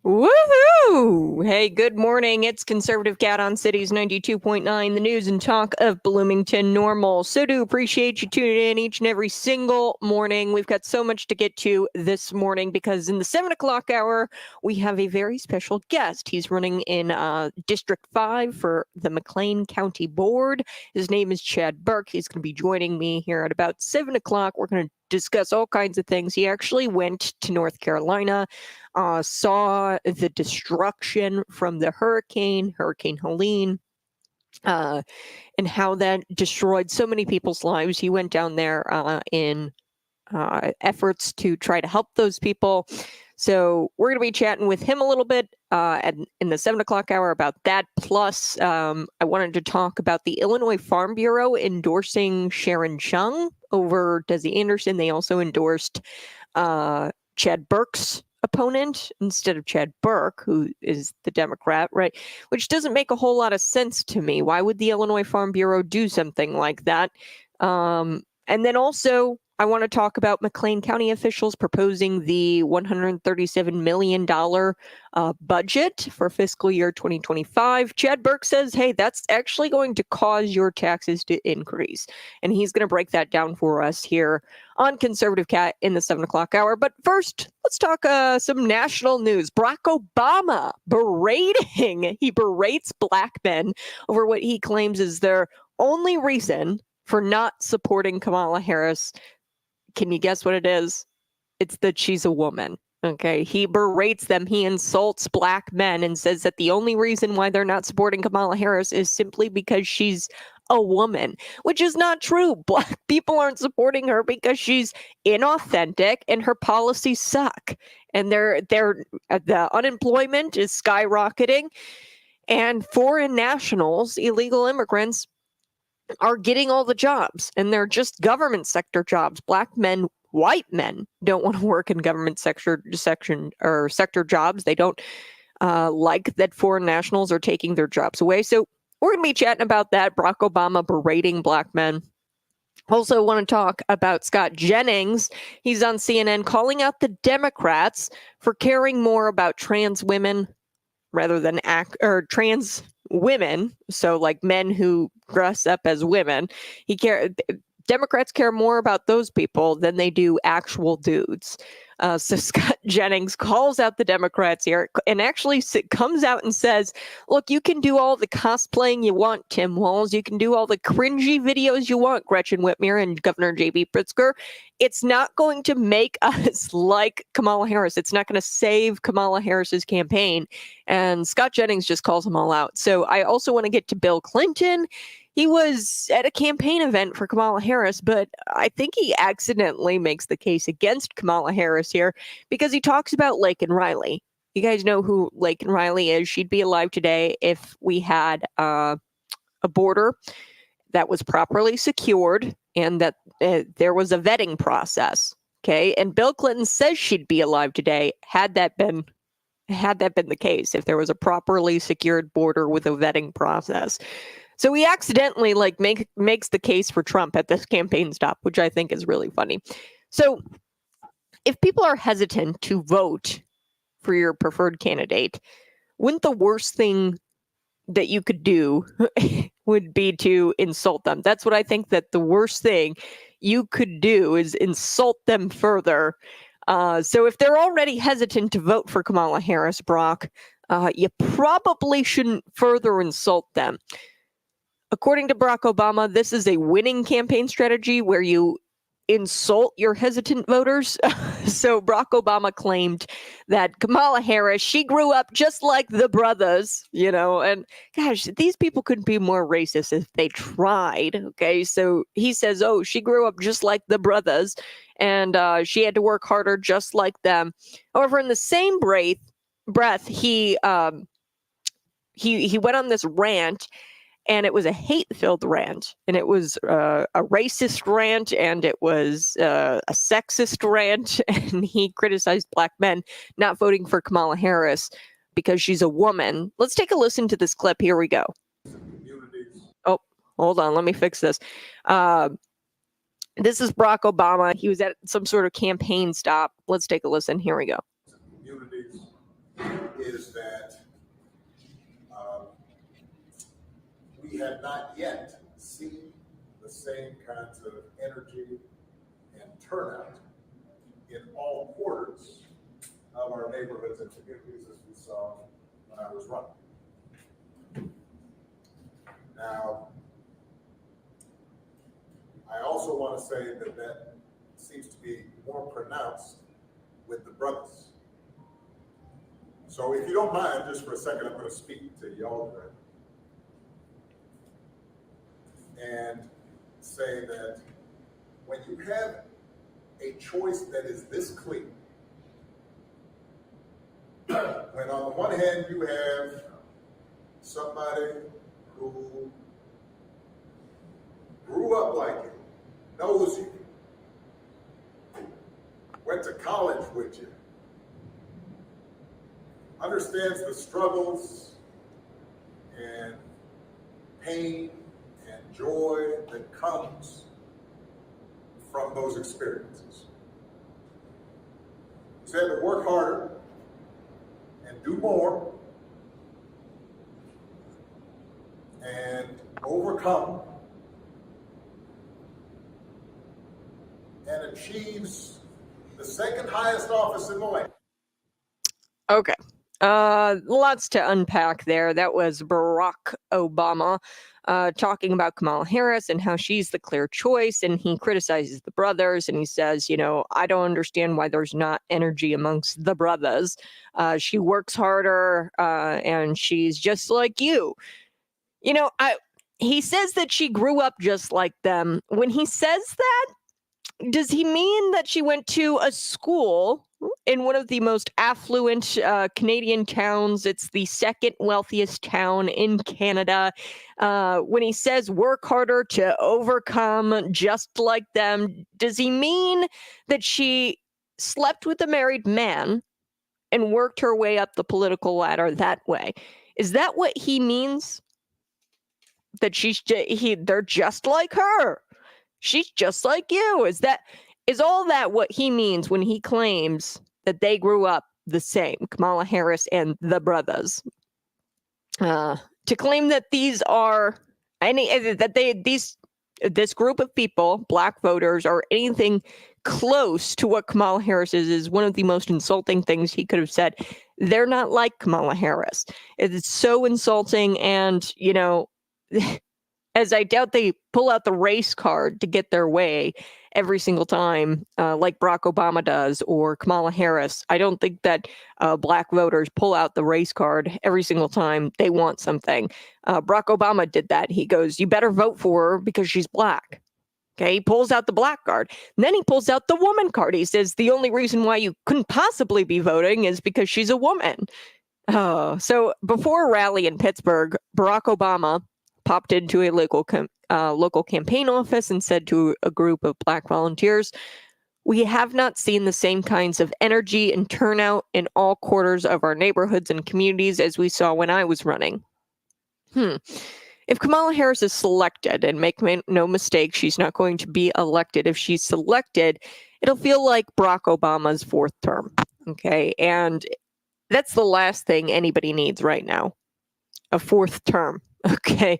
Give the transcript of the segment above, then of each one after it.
Woohoo! Hey, good morning. It's Conservative Cat on Cities 92.9, the news and talk of Bloomington Normal. So do appreciate you tuning in each and every single morning. We've got so much to get to this morning because in the 7 o'clock hour, we have a very special guest. He's running in District 5 for the McLean County Board. His name is Chad Burke. He's going to be joining me here at about 7 o'clock. We're going to discuss all kinds of things. He actually went to North Carolina, saw the destruction from the Hurricane Helene, and how that destroyed so many people's lives. He went down there in efforts to try to help those people. So we're going to be chatting with him a little bit in the 7 o'clock hour about that. Plus, I wanted to talk about the Illinois Farm Bureau endorsing Sharon Chung over Desi Anderson. They also endorsed Chad Burke's opponent instead of Chad Burke, who is the Democrat, right? Which doesn't make a whole lot of sense to me. Why would the Illinois Farm Bureau do something like that? And then also, I want to talk about McLean County officials proposing the $137 million budget for fiscal year 2025. Chad Burke says, hey, that's actually going to cause your taxes to increase. And he's going to break that down for us here on Conservative Cat in the 7 o'clock hour. But first, let's talk some national news. Barack Obama berating. He berates black men over what he claims is their only reason for not supporting Kamala Harris. Can you guess what it is? It's that she's a woman. Okay, he berates them. He insults black men and says that the only reason why they're not supporting Kamala Harris is simply because she's a woman, which is not true. Black people aren't supporting her because she's inauthentic and her policies suck. And the unemployment is skyrocketing, and foreign nationals, illegal immigrants, are getting all the jobs, and they're just government sector jobs. Black men, white men don't want to work in government sector jobs. They don't like that foreign nationals are taking their jobs away. So we're going to be chatting about that. Barack Obama berating black men. Also want to talk about Scott Jennings. He's on CNN calling out the Democrats for caring more about trans women rather than trans women, so like men who dress up as women. Democrats care more about those people than they do actual dudes. So Scott Jennings calls out the Democrats here and actually comes out and says, look, you can do all the cosplaying you want, Tim Walz. You can do all the cringy videos you want, Gretchen Whitmer and Governor J.B. Pritzker. It's not going to make us like Kamala Harris. It's not going to save Kamala Harris's campaign. And Scott Jennings just calls them all out. So I also want to get to Bill Clinton. He was at a campaign event for Kamala Harris, but I think he accidentally makes the case against Kamala Harris here because he talks about Laken Riley. You guys know who Laken Riley is. She'd be alive today if we had a border that was properly secured and that there was a vetting process. Okay, and Bill Clinton says she'd be alive today had that been the case, if there was a properly secured border with a vetting process. So he accidentally makes the case for Trump at this campaign stop, which I think is really funny. So if people are hesitant to vote for your preferred candidate, wouldn't the worst thing that you could do would be to insult them? That's what I think, that the worst thing you could do is insult them further. So if they're already hesitant to vote for Kamala Harris, Brock, you probably shouldn't further insult them. According to Barack Obama, this is a winning campaign strategy where you insult your hesitant voters. So Barack Obama claimed that Kamala Harris, she grew up just like the brothers, and gosh, these people couldn't be more racist if they tried. Okay, so he says, oh, she grew up just like the brothers, and she had to work harder just like them. However, in the same breath, he went on this rant. And it was a hate-filled rant, and it was a racist rant, and it was a sexist rant, and he criticized black men not voting for Kamala Harris because she's a woman. Let's take a listen to this clip. Here we go. Oh, hold on. Let me fix this. This is Barack Obama. He was at some sort of campaign stop. Let's take a listen. Here we go. is that we have not yet seen the same kinds of energy and turnout in all quarters of our neighborhoods and communities as we saw when I was running. Now, I also want to say that that seems to be more pronounced with the brothers. So if you don't mind, just for a second, I'm going to speak to y'all directly and say that when you have a choice that is this clear, when on the one hand you have somebody who grew up like you, knows you, went to college with you, understands the struggles and pain and joy that comes from those experiences. You had to work harder and do more and overcome and achieves the second highest office in the land. Okay. Lots to unpack there. That was Barack Obama talking about Kamala Harris and how she's the clear choice. And he criticizes the brothers and he says, I don't understand why there's not energy amongst the brothers. She works harder and she's just like you. He says that she grew up just like them. When he says that, does he mean that she went to a school in one of the most affluent Canadian towns? It's the second wealthiest town in Canada. When he says work harder to overcome just like them, does he mean that she slept with a married man and worked her way up the political ladder that way? Is that what he means? That they're just like her? She's just like you. Is all that what he means when he claims that they grew up the same, Kamala Harris and the brothers? To claim that these are this group of people, black voters, are anything close to what Kamala Harris is one of the most insulting things he could have said. They're not like Kamala Harris. It's so insulting, and as I doubt they pull out the race card to get their way every single time, like Barack Obama does or Kamala Harris. I don't think that black voters pull out the race card every single time they want something. Barack Obama did that. He goes, you better vote for her because she's black. Okay, he pulls out the black card. And then he pulls out the woman card. He says the only reason why you couldn't possibly be voting is because she's a woman. So before a rally in Pittsburgh, Barack Obama popped into a local campaign office and said to a group of black volunteers, we have not seen the same kinds of energy and turnout in all quarters of our neighborhoods and communities as we saw when I was running. If Kamala Harris is selected, and make no mistake, she's not going to be elected. If she's selected, it'll feel like Barack Obama's fourth term. Okay. And that's the last thing anybody needs right now. A fourth term. Okay.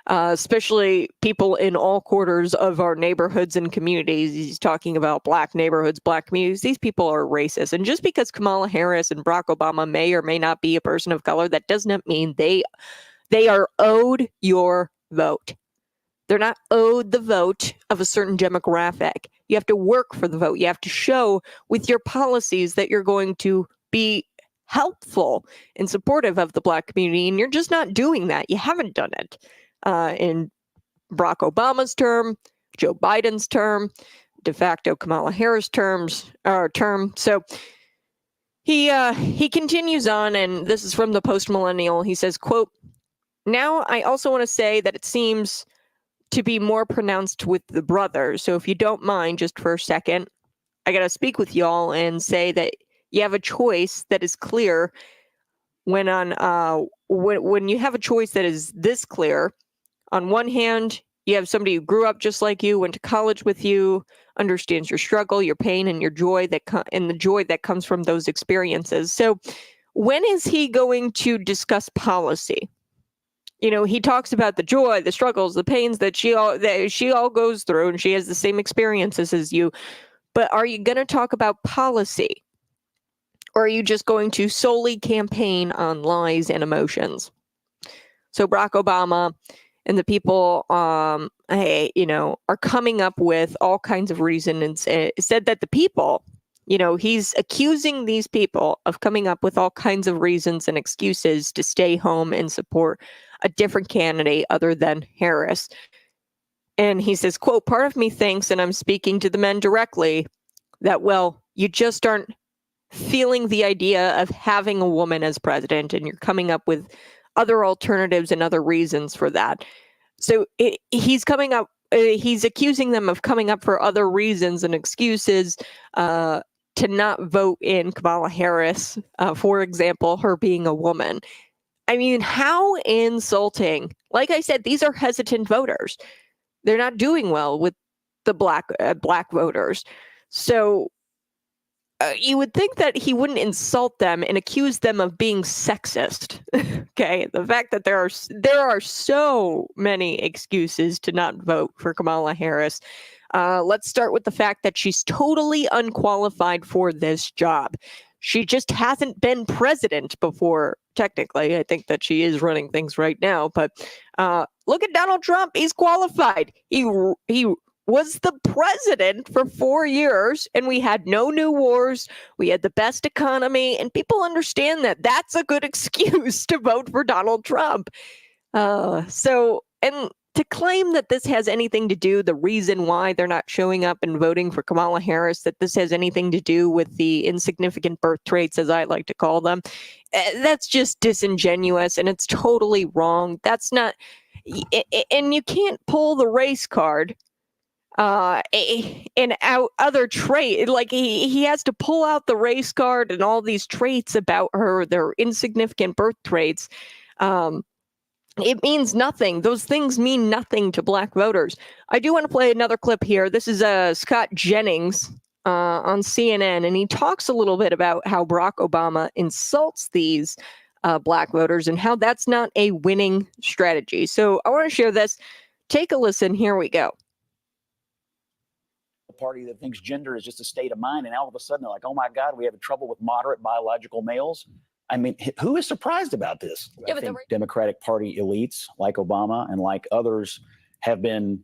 Especially people in all quarters of our neighborhoods and communities. He's talking about black neighborhoods, black communities. These people are racist. And just because Kamala Harris and Barack Obama may or may not be a person of color, that does not mean they are owed your vote. They're not owed the vote of a certain demographic. You have to work for the vote. You have to show with your policies that you're going to be helpful and supportive of the black community, and you're just not doing that. You haven't done it in Barack Obama's term, Joe Biden's term, de facto Kamala Harris term. So he continues on, and this is from the Post-Millennial. He says, quote, now I also want to say that it seems to be more pronounced with the brothers. So if you don't mind, just for a second, I got to speak with y'all and say that you have a choice that is clear when you have a choice that is this clear. On one hand, you have somebody who grew up just like you, went to college with you, understands your struggle, your pain, and your joy and the joy that comes from those experiences. So when is he going to discuss policy? You know, he talks about the joy, the struggles, the pains that she all goes through, and she has the same experiences as you. But are you going to talk about policy? Or are you just going to solely campaign on lies and emotions? So Barack Obama and the people, are coming up with all kinds of reasons, and said that the people, he's accusing these people of coming up with all kinds of reasons and excuses to stay home and support a different candidate other than Harris. And he says, quote, "Part of me thinks, and I'm speaking to the men directly, that, well, you just aren't feeling the idea of having a woman as president, and you're coming up with other alternatives and other reasons for that." So he's accusing them of coming up for other reasons and excuses to not vote in Kamala Harris, for example, her being a woman. I mean, how insulting. Like I said, these are hesitant voters. They're not doing well with the black voters. So you would think that he wouldn't insult them and accuse them of being sexist. Okay, the fact that there are so many excuses to not vote for Kamala Harris. Let's start with the fact that she's totally unqualified for this job. She just hasn't been president before. Technically, I think that she is running things right now, but look at Donald Trump. He's qualified. He was the president for 4 years, and we had no new wars. We had the best economy, and people understand that that's a good excuse to vote for Donald Trump. And to claim that this has anything to do, the reason why they're not showing up and voting for Kamala Harris, that this has anything to do with the insignificant birth traits, as I like to call them, that's just disingenuous, and it's totally wrong. That's not, and you can't pull the race card and out other trait, like he has to pull out the race card and all these traits about her, their insignificant birth traits. It means nothing. Those things mean nothing to black voters. I do want to play another clip here. This is Scott Jennings on CNN, and he talks a little bit about how Barack Obama insults these black voters and how that's not a winning strategy. So I want to share this. Take a listen. Here we go. Party that thinks gender is just a state of mind, and all of a sudden they're like, oh my God, we have trouble with moderate biological males. I mean, who is surprised about this? Yeah, I think Democratic Party elites like Obama and like others have been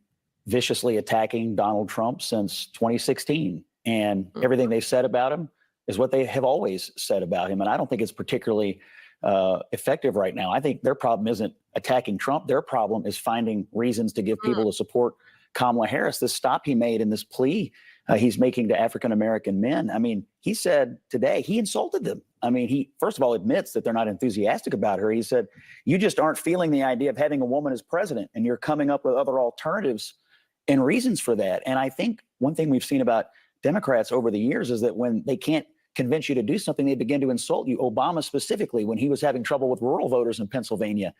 viciously attacking Donald Trump since 2016. And everything they've said about him is what they have always said about him. And I don't think it's particularly effective right now. I think their problem isn't attacking Trump. Their problem is finding reasons to give people to support Kamala Harris. This stop he made in this plea he's making to African-American men. I mean, he said today he insulted them. I mean, he, first of all, admits that they're not enthusiastic about her. He said, you just aren't feeling the idea of having a woman as president, and you're coming up with other alternatives and reasons for that. And I think one thing we've seen about Democrats over the years is that when they can't convince you to do something, they begin to insult you. Obama specifically, when he was having trouble with rural voters in Pennsylvania,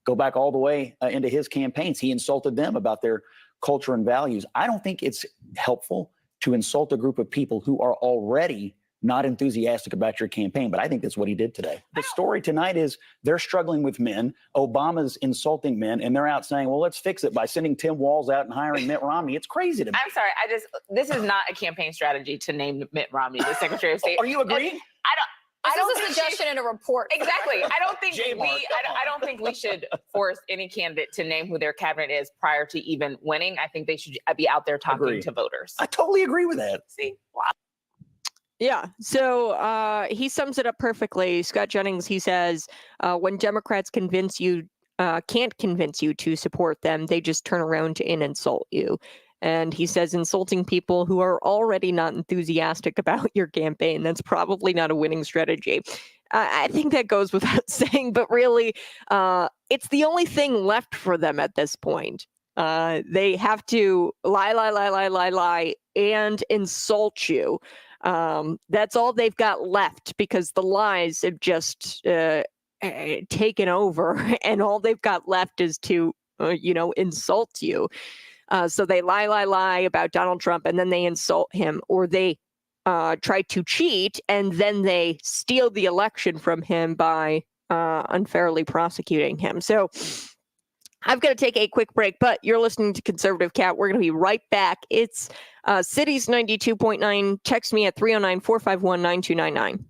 go back all the way into his campaigns, he insulted them about their culture and values. I don't think it's helpful to insult a group of people who are already not enthusiastic about your campaign, but I think that's what he did today. The story tonight is they're struggling with men. Obama's insulting men, and they're out saying, well, let's fix it by sending Tim Walz out and hiring Mitt Romney. It's crazy to me. I'm sorry. This is not a campaign strategy to name Mitt Romney the Secretary of State. Are you agreeing? I don't This is a suggestion in a report. Exactly. I don't think we should force any candidate to name who their cabinet is prior to even winning. I think they should be out there talking to voters. I totally agree with that. See? Wow. Yeah. So he sums it up perfectly. Scott Jennings, he says, when Democrats can't convince you to support them, they just turn around and insult you. And he says insulting people who are already not enthusiastic about your campaign, that's probably not a winning strategy. I think that goes without saying, but really, it's the only thing left for them at this point. They have to lie, and insult you. That's all they've got left, because the lies have just taken over, and all they've got left is to, insult you. So they lie about Donald Trump, and then they insult him, or they tried to cheat, and then they steal the election from him by unfairly prosecuting him. So I've got to take a quick break, but you're listening to Conservative Cat. We're going to be right back. It's Cities 92.9. Text me at 309-451-9299.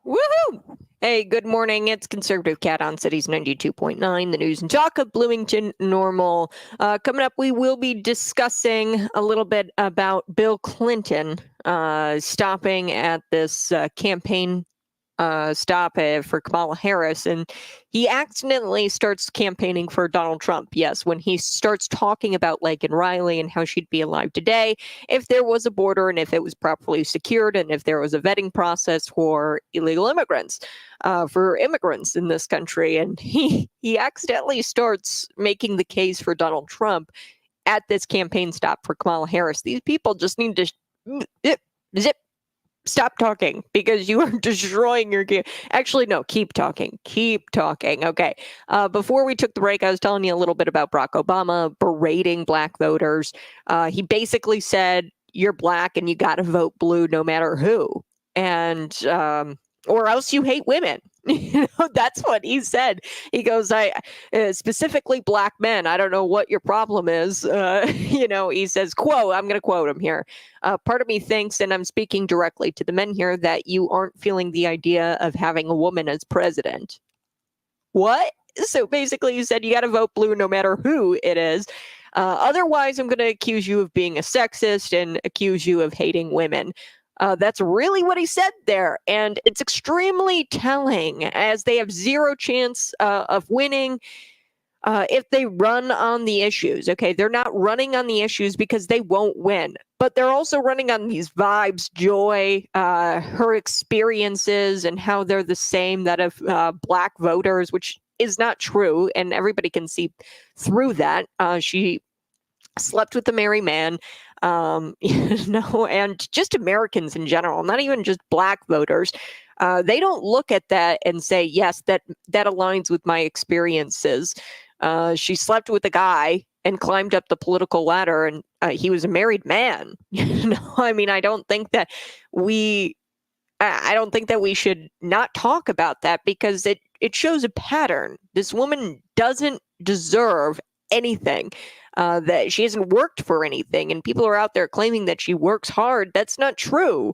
Woohoo! Hey, good morning. It's Conservative Cat on Cities 92.9, the news and talk of Bloomington Normal. Coming up, we will be discussing a little bit about Bill Clinton stopping at this campaign stop for Kamala Harris, and he accidentally starts campaigning for Donald Trump. Yes, when he starts talking about Laken Riley and how she'd be alive today if there was a border and if it was properly secured and if there was a vetting process for illegal immigrants, for immigrants in this country. And he accidentally starts making the case for Donald Trump at this campaign stop for Kamala Harris. These people just need to zip. Stop talking because you are destroying your game. Actually, no, keep talking. Keep talking. Okay. Before we took the break, I was telling you a little bit about Barack Obama berating black voters. He basically said, you're black and you got to vote blue no matter who. And, or else you hate women. That's what he said. He goes, specifically black men. I don't know what your problem is. He says, quote, I'm going to quote him here. Part of me thinks, and I'm speaking directly to the men here, that you aren't feeling the idea of having a woman as president. What? So basically you said you got to vote blue no matter who it is. Otherwise, I'm going to accuse you of being a sexist and accuse you of hating women. That's really what he said there. And it's extremely telling, as they have zero chance of winning if they run on the issues. Okay, they're not running on the issues because they won't win. But they're also running on these vibes, joy, her experiences, and how they're the same that of black voters, which is not true. And everybody can see through that. She slept with a married man. And just Americans in general, not even just black voters, they don't look at that and say, yes, that aligns with my experiences. She slept with a guy and climbed up the political ladder, and he was a married man. I mean, I don't think that we should not talk about that because it shows a pattern. This woman doesn't deserve anything. That she hasn't worked for anything, and people are out there claiming that she works hard. That's not true.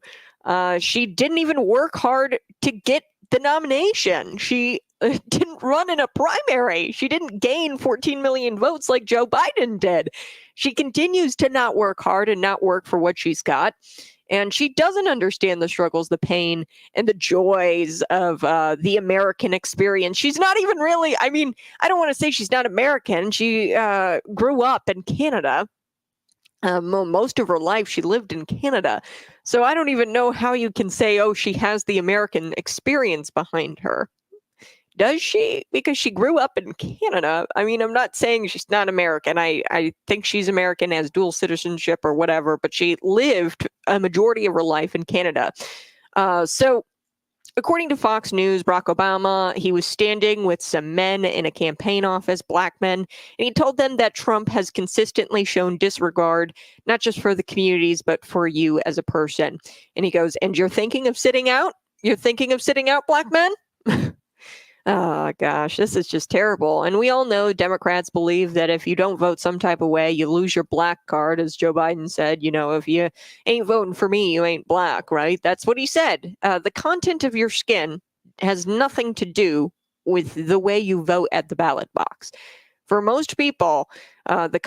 She didn't even work hard to get the nomination. She didn't run in a primary. She didn't gain 14 million votes like Joe Biden did. She continues to not work hard and not work for what she's got. And she doesn't understand the struggles, the pain, and the joys of the American experience. She's not even really, I mean, I don't want to say she's not American. She grew up in Canada. Most of her life, she lived in Canada. So I don't even know how you can say, oh, she has the American experience behind her. Does she? Because she grew up in Canada. I mean, I'm not saying she's not American. I think she's American, has dual citizenship or whatever, but she lived a majority of her life in Canada. So according to Fox News, Barack Obama, he was standing with some men in a campaign office, black men, and he told them that Trump has consistently shown disregard, not just for the communities, but for you as a person. And he goes, and you're thinking of sitting out? You're thinking of sitting out, black men? Oh, gosh, this is just terrible. And we all know Democrats believe that if you don't vote some type of way, you lose your black card, as Joe Biden said. If you ain't voting for me, you ain't black, right? That's what he said. The content of your skin has nothing to do with the way you vote at the ballot box. For most people, the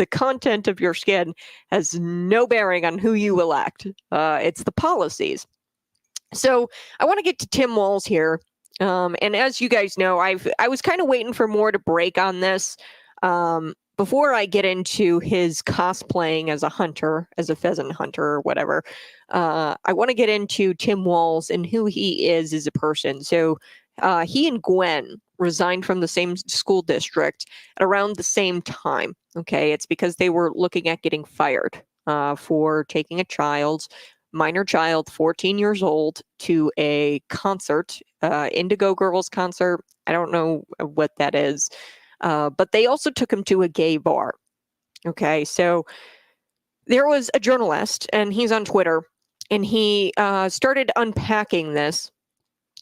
content of your skin has no bearing on who you elect. It's the policies. So I want to get to Tim Walz here. And as you guys know, I was kind of waiting for more to break on this before I get into his cosplaying as a hunter, as a pheasant hunter or whatever. I want to get into Tim Walz and who he is as a person. So he and Gwen resigned from the same school district at around the same time. Okay, it's because they were looking at getting fired for taking a minor child, 14 years old, to a concert, Indigo Girls concert. I don't know what that is, but they also took him to a gay bar. Okay, so there was a journalist, and he's on Twitter, and he started unpacking this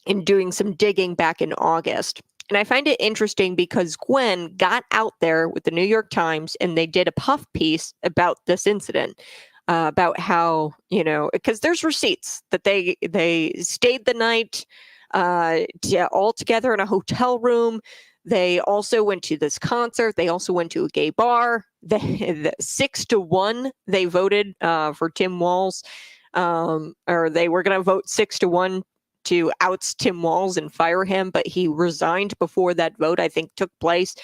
and doing some digging back in August. And I find it interesting because Gwen got out there with the New York Times, and they did a puff piece about this incident. about how, because there's receipts that they stayed the night all together in a hotel room. They also went to this concert. They also went to a gay bar. The 6-1, they voted for Tim Walz, or they were going to vote 6-1 to oust Tim Walz and fire him, but he resigned before that vote, I think, took place.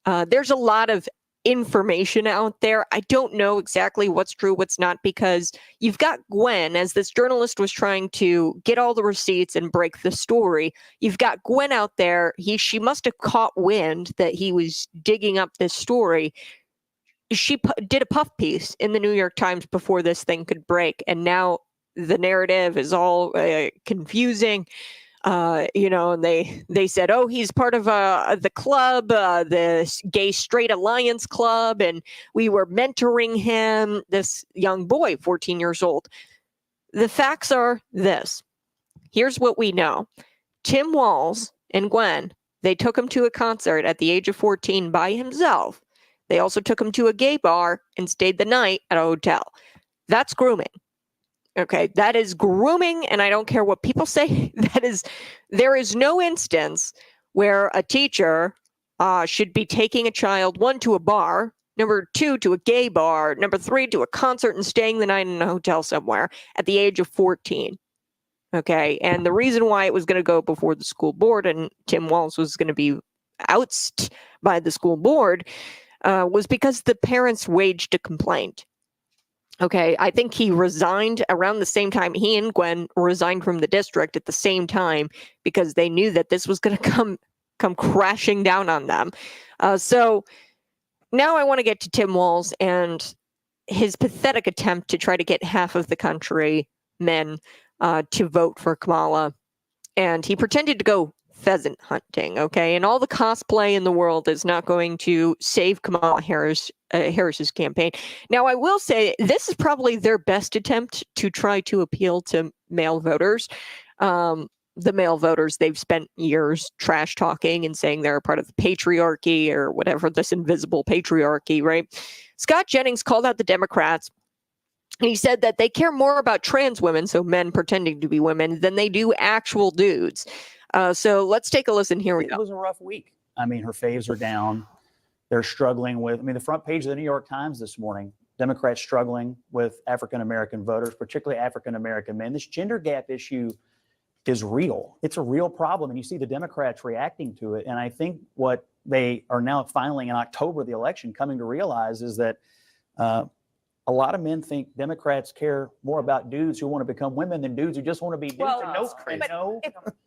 There's a lot of information out there. I don't know exactly what's true, what's not, because you've got Gwen, as this journalist was trying to get all the receipts and break the story. You've got Gwen out there. She must have caught wind that he was digging up this story. She did a puff piece in the New York Times before this thing could break, and now the narrative is all confusing. And they said, oh, he's part of the club, the Gay Straight Alliance Club, and we were mentoring him, this young boy, 14 years old. The facts are this. Here's what we know. Tim Walz and Gwen, they took him to a concert at the age of 14 by himself. They also took him to a gay bar and stayed the night at a hotel. That's grooming. Okay, that is grooming, and I don't care what people say. There is no instance where a teacher should be taking a child, 1, to a bar, number 2, to a gay bar, number 3, to a concert and staying the night in a hotel somewhere at the age of 14. Okay, and the reason why it was going to go before the school board and Tim Walz was going to be ousted by the school board was because the parents waged a complaint. Okay, I think he resigned around the same time. He and Gwen resigned from the district at the same time because they knew that this was going to come crashing down on them. So now I want to get to Tim Walz and his pathetic attempt to try to get half of the country, men, to vote for Kamala. And he pretended to go pheasant hunting, okay? And all the cosplay in the world is not going to save Kamala Harris's campaign. Now, I will say this is probably their best attempt to try to appeal to male voters. The male voters, they've spent years trash talking and saying they're a part of the patriarchy or whatever, this invisible patriarchy, right? Scott Jennings called out the Democrats. And he said that they care more about trans women, so men pretending to be women, than they do actual dudes. So let's take a listen. Here we go. It was a rough week. I mean, her faves are down. They're struggling with, the front page of the New York Times this morning, Democrats struggling with African-American voters, particularly African-American men. This gender gap issue is real. It's a real problem. And you see the Democrats reacting to it. And I think what they are now finally in October, the election, coming to realize is that a lot of men think Democrats care more about dudes who want to become women than dudes who just want to be dudes. Well,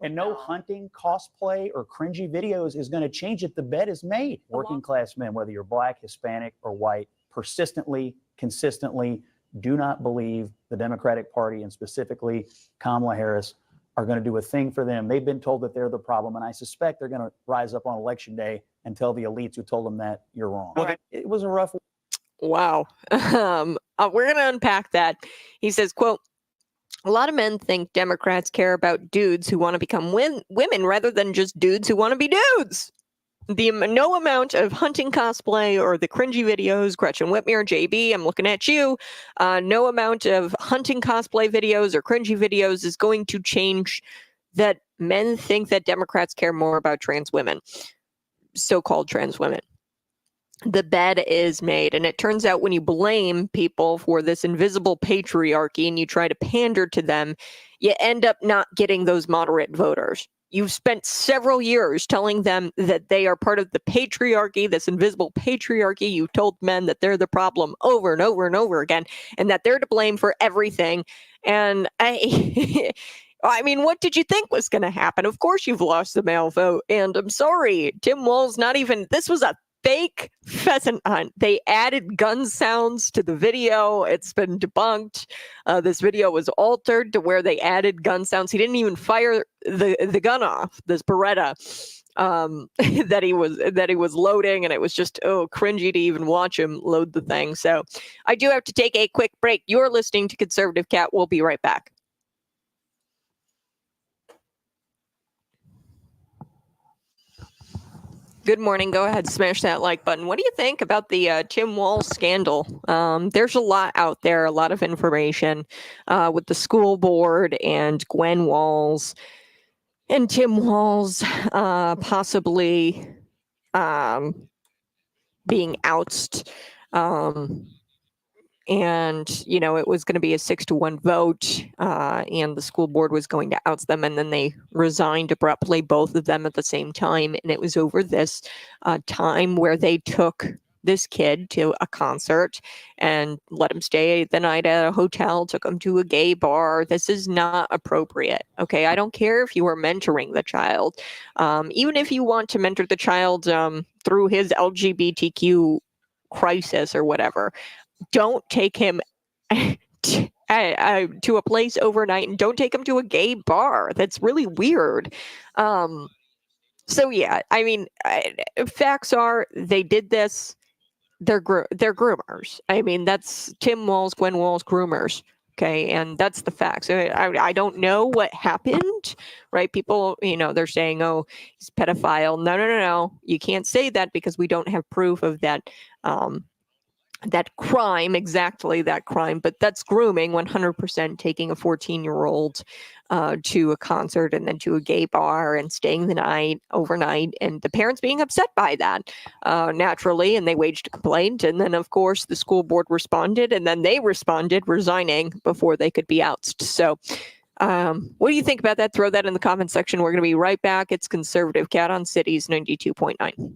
and no hunting, cosplay, or cringy videos is going to change it. The bet is made. Working class men, whether you're black, Hispanic, or white, persistently, consistently do not believe the Democratic Party, and specifically Kamala Harris, are going to do a thing for them. They've been told that they're the problem, and I suspect they're going to rise up on election day and tell the elites who told them that you're wrong. Right. It was a rough. Wow. We're going to unpack that. He says, quote, a lot of men think Democrats care about dudes who want to become women rather than just dudes who want to be dudes. No amount of hunting cosplay or the cringy videos, Gretchen Whitmer, JB, I'm looking at you. No amount of hunting cosplay videos or cringy videos is going to change that men think that Democrats care more about trans women, so-called trans women. The bed is made. And it turns out when you blame people for this invisible patriarchy and you try to pander to them, you end up not getting those moderate voters. You've spent several years telling them that they are part of the patriarchy, this invisible patriarchy. You told men that they're the problem over and over and over again, and that they're to blame for everything. And I mean, what did you think was going to happen? Of course you've lost the male vote. And I'm sorry, Tim Walz, this was a fake pheasant hunt. They added gun sounds to the video. It's been debunked. This video was altered to where they added gun sounds. He didn't even fire the gun off, this Beretta that he was loading, and it was just cringy to even watch him load the thing. So I do have to take a quick break. You're listening to Conservative Cat. We'll be right back. Good morning. Go ahead, smash that like button. What do you think about the Tim Walz scandal? There's a lot out there, a lot of information with the school board and Gwen Walz and Tim Walz possibly being ousted. And it was going to be a 6-1 vote, and the school board was going to oust them, and then they resigned abruptly, both of them at the same time. And it was over this time where they took this kid to a concert and let him stay the night at a hotel, took him to a gay bar. This is not appropriate. Okay, I don't care if you are mentoring the child, even if you want to mentor the child through his LGBTQ crisis or whatever. Don't take him to a place overnight, and don't take him to a gay bar. That's really weird. So yeah, I mean, facts are they did this. They're groomers. I mean, that's Tim Walz, Gwen Walz, groomers. Okay, and that's the facts. I don't know what happened, right? People, they're saying, oh, he's pedophile. No. You can't say that because we don't have proof of that. That crime, exactly that crime, but that's grooming 100%, taking a 14-year-old to a concert and then to a gay bar and staying the night overnight, and the parents being upset by that naturally, and they waged a complaint, and then of course the school board responded, and then they responded resigning before they could be ousted. So what do you think about that? Throw that in the comment section. We're going to be right back. It's Conservative Cat on Cities 92.9.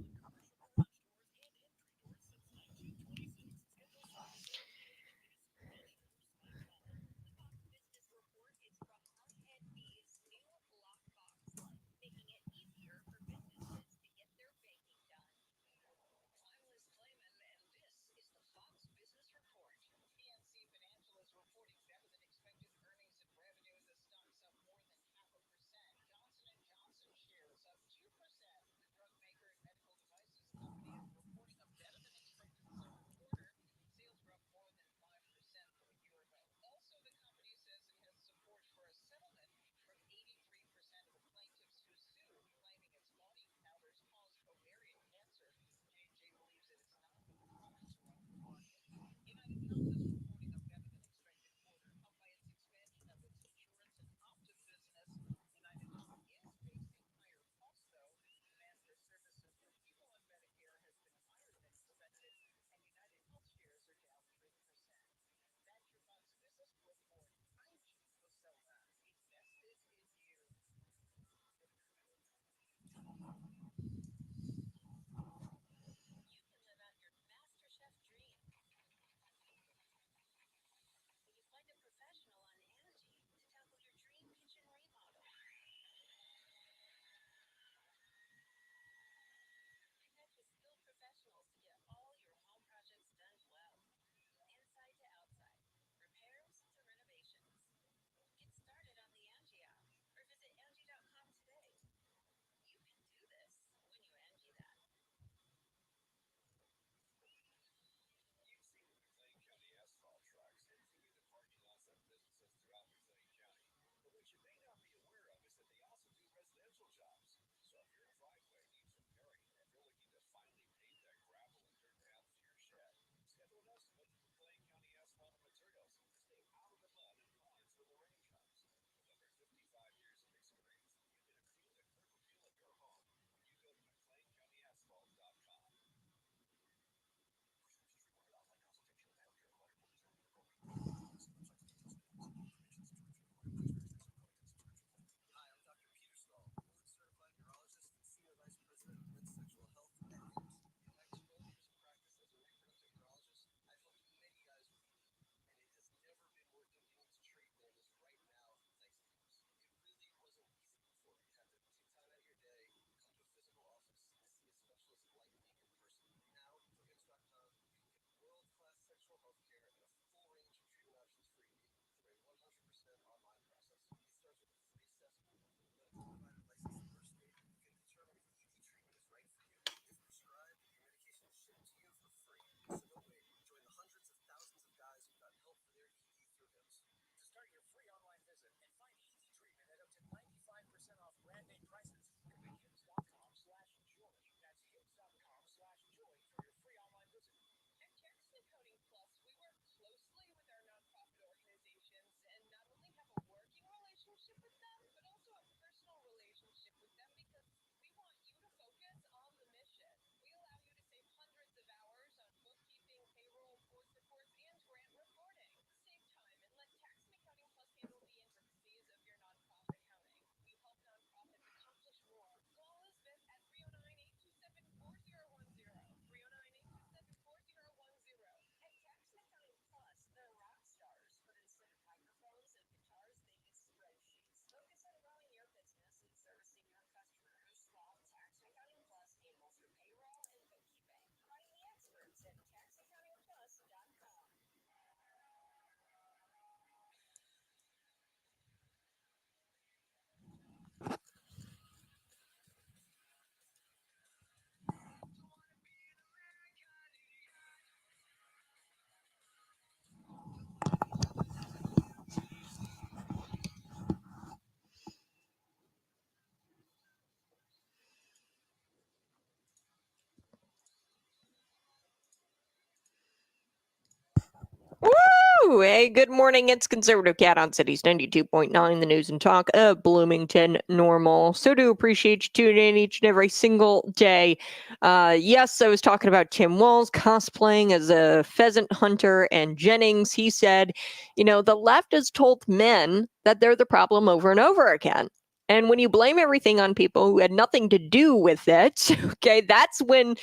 Woo! Hey, good morning. It's Conservative Cat on Cities 92.9, the news and talk of Bloomington Normal. So do appreciate you tuning in each and every single day. Yes, I was talking about Tim Walz cosplaying as a pheasant hunter, and Jennings, he said, the left has told men that they're the problem over and over again. And when you blame everything on people who had nothing to do with it, okay, that's when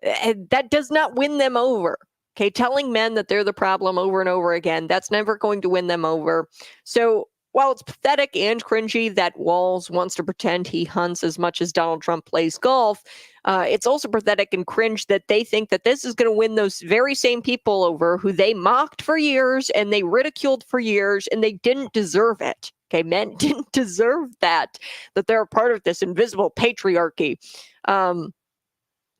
that does not win them over. Okay, telling men that they're the problem over and over again, that's never going to win them over. So while it's pathetic and cringy that Walz wants to pretend he hunts as much as Donald Trump plays golf, it's also pathetic and cringe that they think that this is going to win those very same people over who they mocked for years and they ridiculed for years, and they didn't deserve it. Okay, men didn't deserve that they're a part of this invisible patriarchy.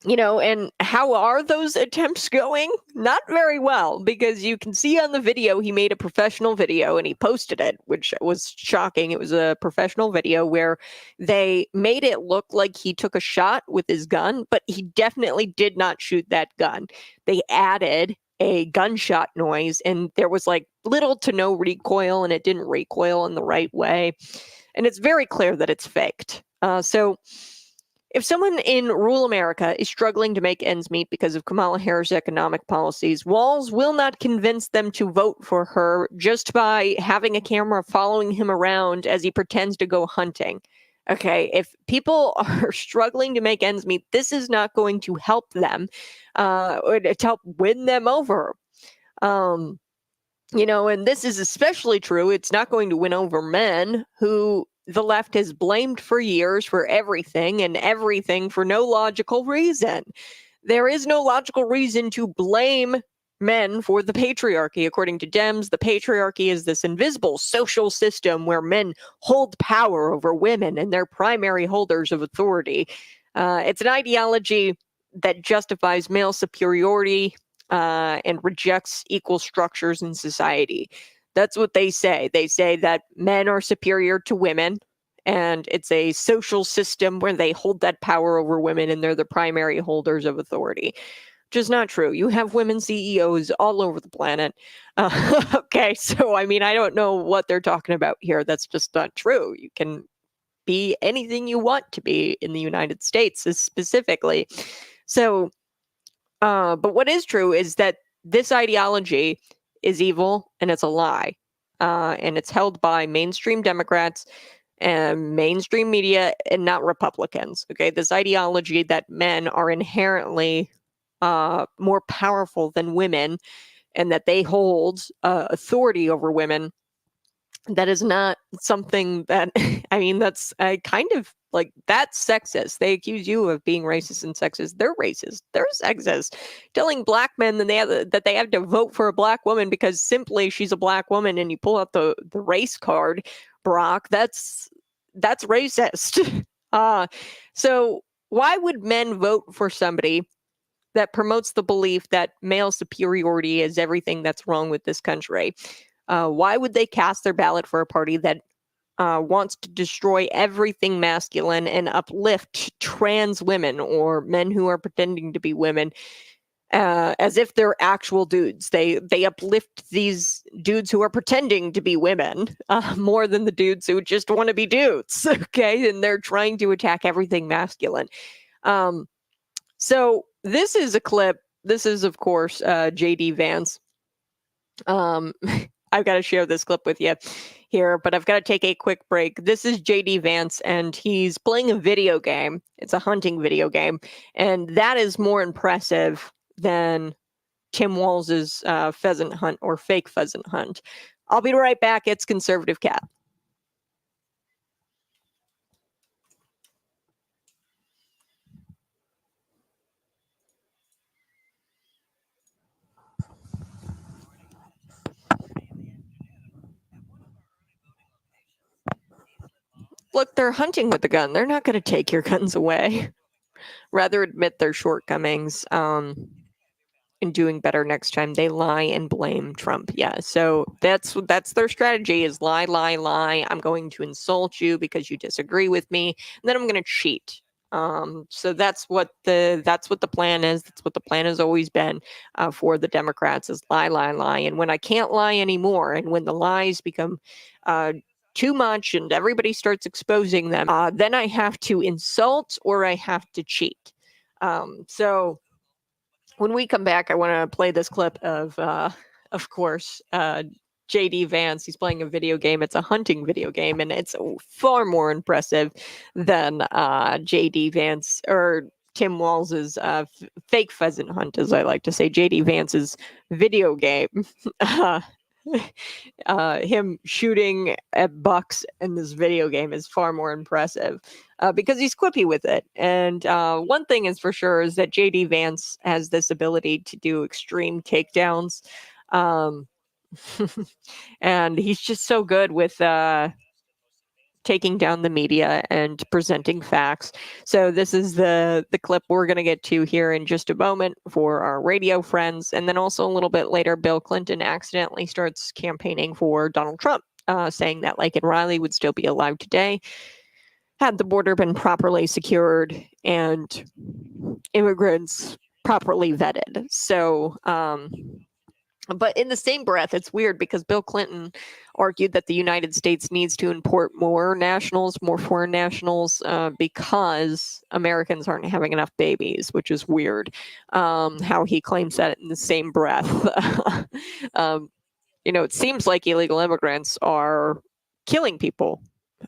And how are those attempts going? Not very well, because you can see on the video, he made a professional video and he posted it, which was shocking. It was a professional video where they made it look like he took a shot with his gun, but he definitely did not shoot that gun. They added a gunshot noise and there was like little to no recoil, and it didn't recoil in the right way. And it's very clear that it's faked. So if someone in rural America is struggling to make ends meet because of Kamala Harris' economic policies, Walz will not convince them to vote for her just by having a camera following him around as he pretends to go hunting. Okay, if people are struggling to make ends meet, this is not going to help them or to help win them over. And this is especially true. It's not going to win over men who the left has blamed for years for everything and everything for no logical reason. There is no logical reason to blame men for the patriarchy. According to Dems, the patriarchy is this invisible social system where men hold power over women and they're primary holders of authority. It's an ideology that justifies male superiority and rejects equal structures in society. That's what they say. They say that men are superior to women, and it's a social system where they hold that power over women and they're the primary holders of authority, which is not true. You have women CEOs all over the planet. Okay, so I don't know what they're talking about here. That's just not true. You can be anything you want to be in the United States specifically. So, but what is true is that this ideology is evil and it's a lie. And it's held by mainstream Democrats and mainstream media and not Republicans. Okay, this ideology that men are inherently more powerful than women and that they hold authority over women. That is not something that, that's kind of like, that's sexist. They accuse you of being racist and sexist. They're racist. They're sexist. Telling black men that they have to vote for a black woman because simply she's a black woman and you pull out the race card, Brock, that's racist. So why would men vote for somebody that promotes the belief that male superiority is everything that's wrong with this country? Why would they cast their ballot for a party that wants to destroy everything masculine and uplift trans women or men who are pretending to be women as if they're actual dudes? They uplift these dudes who are pretending to be women more than the dudes who just want to be dudes. Okay, and they're trying to attack everything masculine. So this is a clip. This is, of course, J.D. Vance. I've got to share this clip with you here, but I've got to take a quick break. This is J.D. Vance, and he's playing a video game. It's a hunting video game, and that is more impressive than Tim Walz's pheasant hunt or fake pheasant hunt. I'll be right back. It's Conservative Cat. Look, they're hunting with a gun. They're not going to take your guns away. Rather admit their shortcomings and doing better next time. They lie and blame Trump. Yeah, so that's their strategy is lie, lie, lie. I'm going to insult you because you disagree with me, and then I'm going to cheat. So that's what the plan is. That's what the plan has always been for the Democrats, is lie, lie, lie. And when I can't lie anymore, and when the lies become too much and everybody starts exposing them, then I have to insult or I have to cheat. So when we come back, I want to play this clip of course, JD Vance. He's playing a video game. It's a hunting video game, and it's far more impressive than JD Vance or Tim Walls's fake pheasant hunt, as I like to say. JD Vance's video game. Him shooting at bucks in this video game is far more impressive because he's quippy with it. And one thing is for sure is that JD Vance has this ability to do extreme takedowns. And he's just so good with taking down the media and presenting facts. So this is the clip we're going to get to here in just a moment for our radio friends. And then also a little bit later, Bill Clinton accidentally starts campaigning for Donald Trump, saying that Laken Riley would still be alive today had the border been properly secured and immigrants properly vetted. So, but in the same breath, it's weird because Bill Clinton argued that the United States needs to import more nationals, more foreign nationals, because Americans aren't having enough babies, which is weird. How he claims that in the same breath. It seems like illegal immigrants are killing people,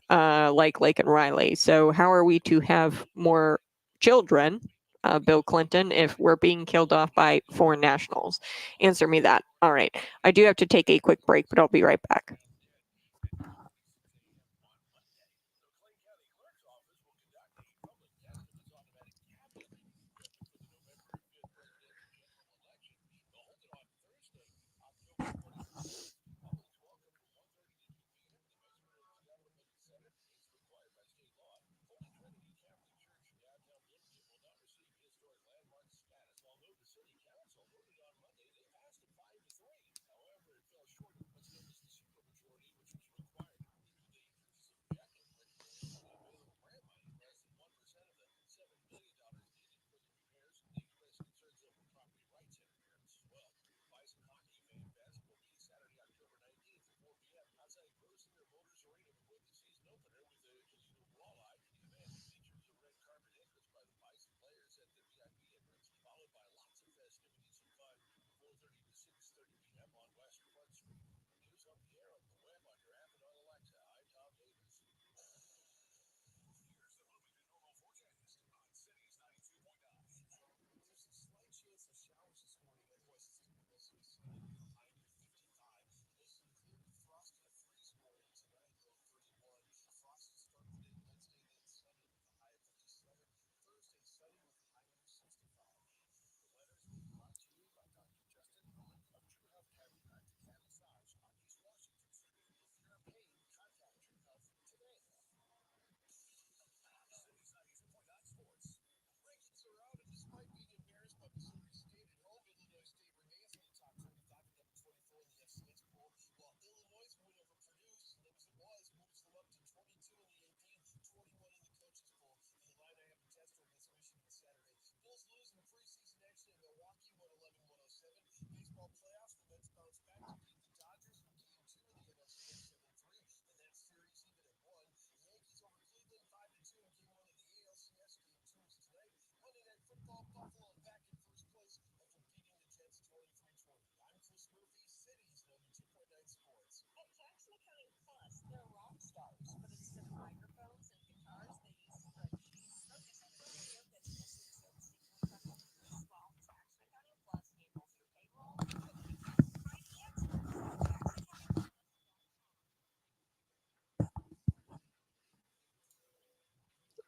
like Laken Riley. So how are we to have more children, Bill Clinton, if we're being killed off by foreign nationals? Answer me that. All right. I do have to take a quick break, but I'll be right back.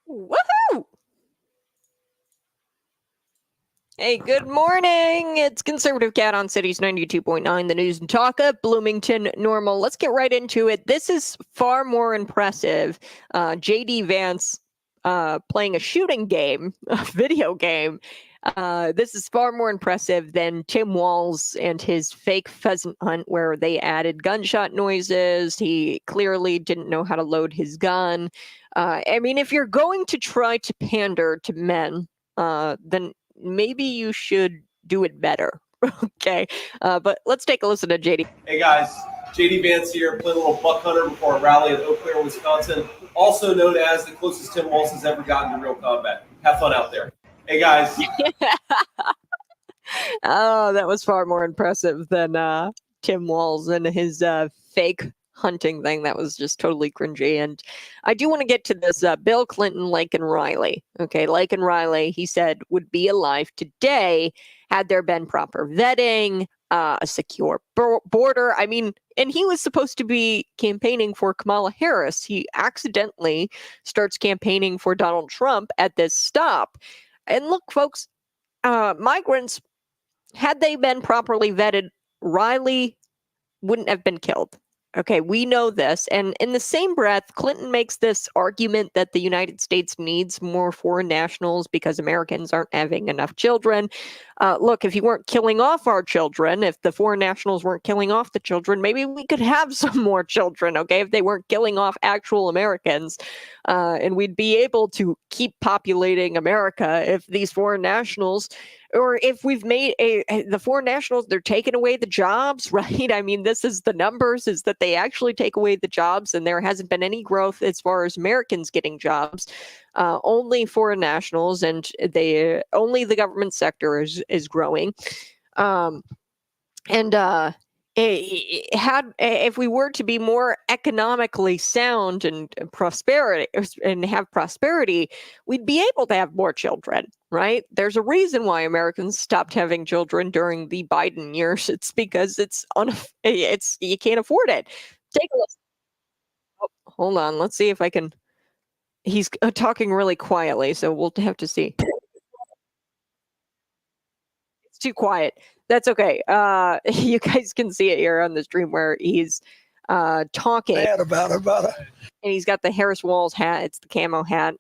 Woohoo! Hey, good morning. It's Conservative Cat on Cities 92.9, the news and talk of Bloomington Normal. Let's get right into it. This is far more impressive. JD Vance playing a shooting game, a video game, This is far more impressive than Tim Walz and his fake pheasant hunt, where they added gunshot noises. He clearly didn't know how to load his gun. I mean, if you're going to try to pander to men, then maybe you should do it better. Okay, but let's take a listen to JD. Hey guys, JD Vance here, playing a little buck hunter before a rally in Eau Claire, Wisconsin, also known as the closest Tim Walz has ever gotten to real combat. Have fun out there. Hey guys. Oh, that was far more impressive than Tim Walz and his fake hunting thing. That was just totally cringy. And I do want to get to this Bill Clinton, Laken Riley. Okay, Laken Riley, he said, would be alive today had there been proper vetting, a secure border. I mean, and he was supposed to be campaigning for Kamala Harris. He accidentally starts campaigning for Donald Trump at this stop. And look, folks, migrants, had they been properly vetted, Riley wouldn't have been killed. Okay, we know this. And in the same breath, Clinton makes this argument that the United States needs more foreign nationals because Americans aren't having enough children. Look, if you weren't killing off our children, if the foreign nationals weren't killing off the children, maybe we could have some more children, okay, if they weren't killing off actual Americans. And we'd be able to keep populating America if these foreign nationals, or if we've made the foreign nationals, they're taking away the jobs, right? I mean, this is the numbers, is that they actually take away the jobs, and there hasn't been any growth as far as Americans getting jobs. Only foreign nationals, and only the government sector is growing. If we were to be more economically sound and have prosperity, we'd be able to have more children, right? There's a reason why Americans stopped having children during the Biden years. It's because you can't afford it. Take a listen. Oh, hold on. Let's see if I can. He's talking really quietly, so we'll have to see. It's too quiet. That's okay. You guys can see it here on the stream where he's talking about it. And he's got the Harris Walls hat. It's the camo hat.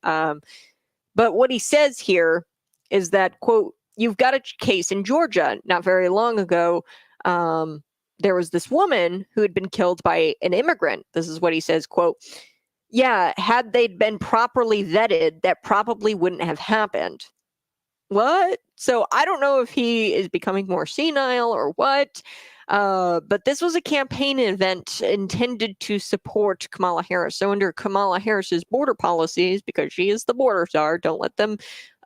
But what he says here is that, quote, you've got a case in Georgia not very long ago. There was this woman who had been killed by an immigrant. This is what he says, quote, yeah, had they been properly vetted, that probably wouldn't have happened. What? So I don't know if he is becoming more senile or what, but this was a campaign event intended to support Kamala Harris. So under Kamala Harris's border policies, because she is the border czar, don't let them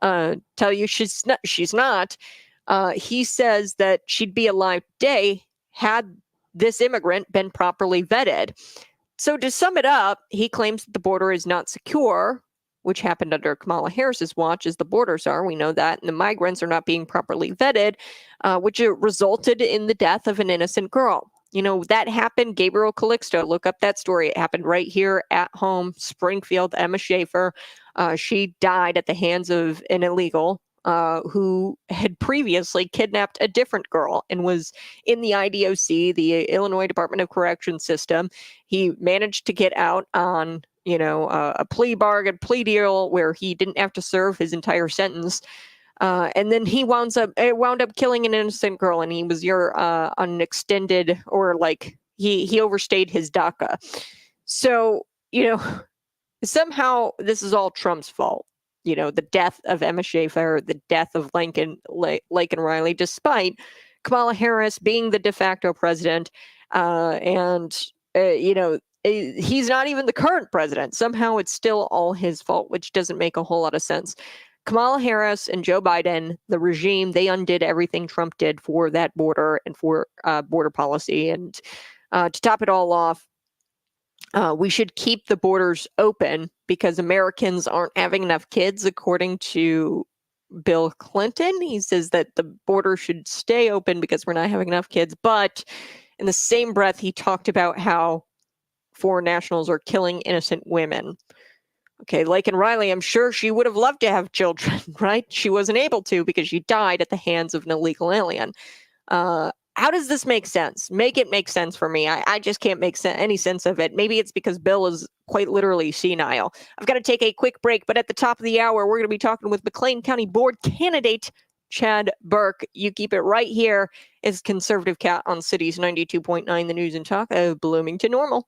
tell you she's not. He says that she'd be alive today had this immigrant been properly vetted. So to sum it up, he claims that the border is not secure, which happened under Kamala Harris's watch as the border czar. We know that. And the migrants are not being properly vetted, which resulted in the death of an innocent girl. You know, that happened. Gabriel Calixto, look up that story. It happened right here at home, Springfield. Emma Schaefer, she died at the hands of an illegal who had previously kidnapped a different girl and was in the IDOC, the Illinois Department of Correction system. He managed to get out on, a plea deal where he didn't have to serve his entire sentence. And then he wound up killing an innocent girl, and he was on an extended, or like he overstayed his DACA. So, somehow this is all Trump's fault. The death of Emma Schaefer, the death of Laken Riley, despite Kamala Harris being the de facto president, he's not even the current president. Somehow it's still all his fault, which doesn't make a whole lot of sense. Kamala Harris and Joe Biden, the regime, they undid everything Trump did for that border and for border policy. And to top it all off, we should keep the borders open because Americans aren't having enough kids, according to Bill Clinton. He says that the border should stay open because we're not having enough kids. But in the same breath, he talked about how foreign nationals are killing innocent women. Okay, Laken Riley, I'm sure she would have loved to have children, right? She wasn't able to because she died at the hands of an illegal alien. How does this make sense? Make it make sense for me. I just can't make any sense of it. Maybe it's because Bill is quite literally senile. I've got to take a quick break, but at the top of the hour, we're going to be talking with McLean County Board candidate Chad Burke. You keep it right here. It's Conservative Cat on Cities 92.9, the news and talk of Bloomington Normal.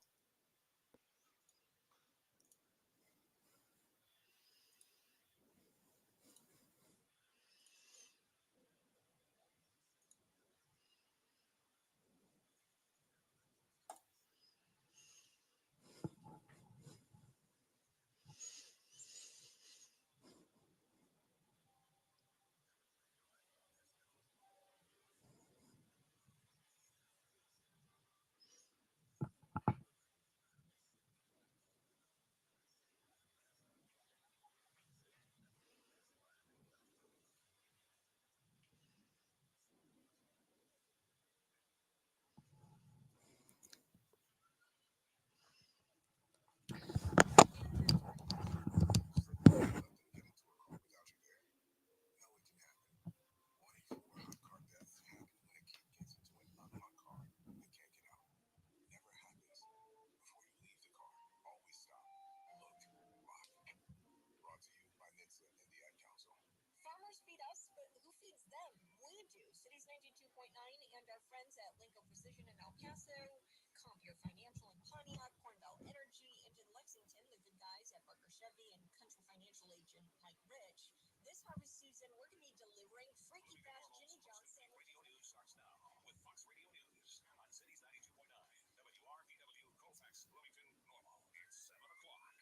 Farmers feed us, but who feeds them? We do. Cities 92.9 and our friends at Lincoln Precision in El Paso, Compier Financial in Pontiac, Cornbell Energy, and in Lexington, the good guys at Barker Chevy and Country Financial agent Mike Rich. This harvest season, we're going to be delivering freaky fast Jimmy Johnson. Radio News starts now with Fox Radio News on Cities 92.9. WRVW Colfax, Bloomington, Normal. It's 7 o'clock.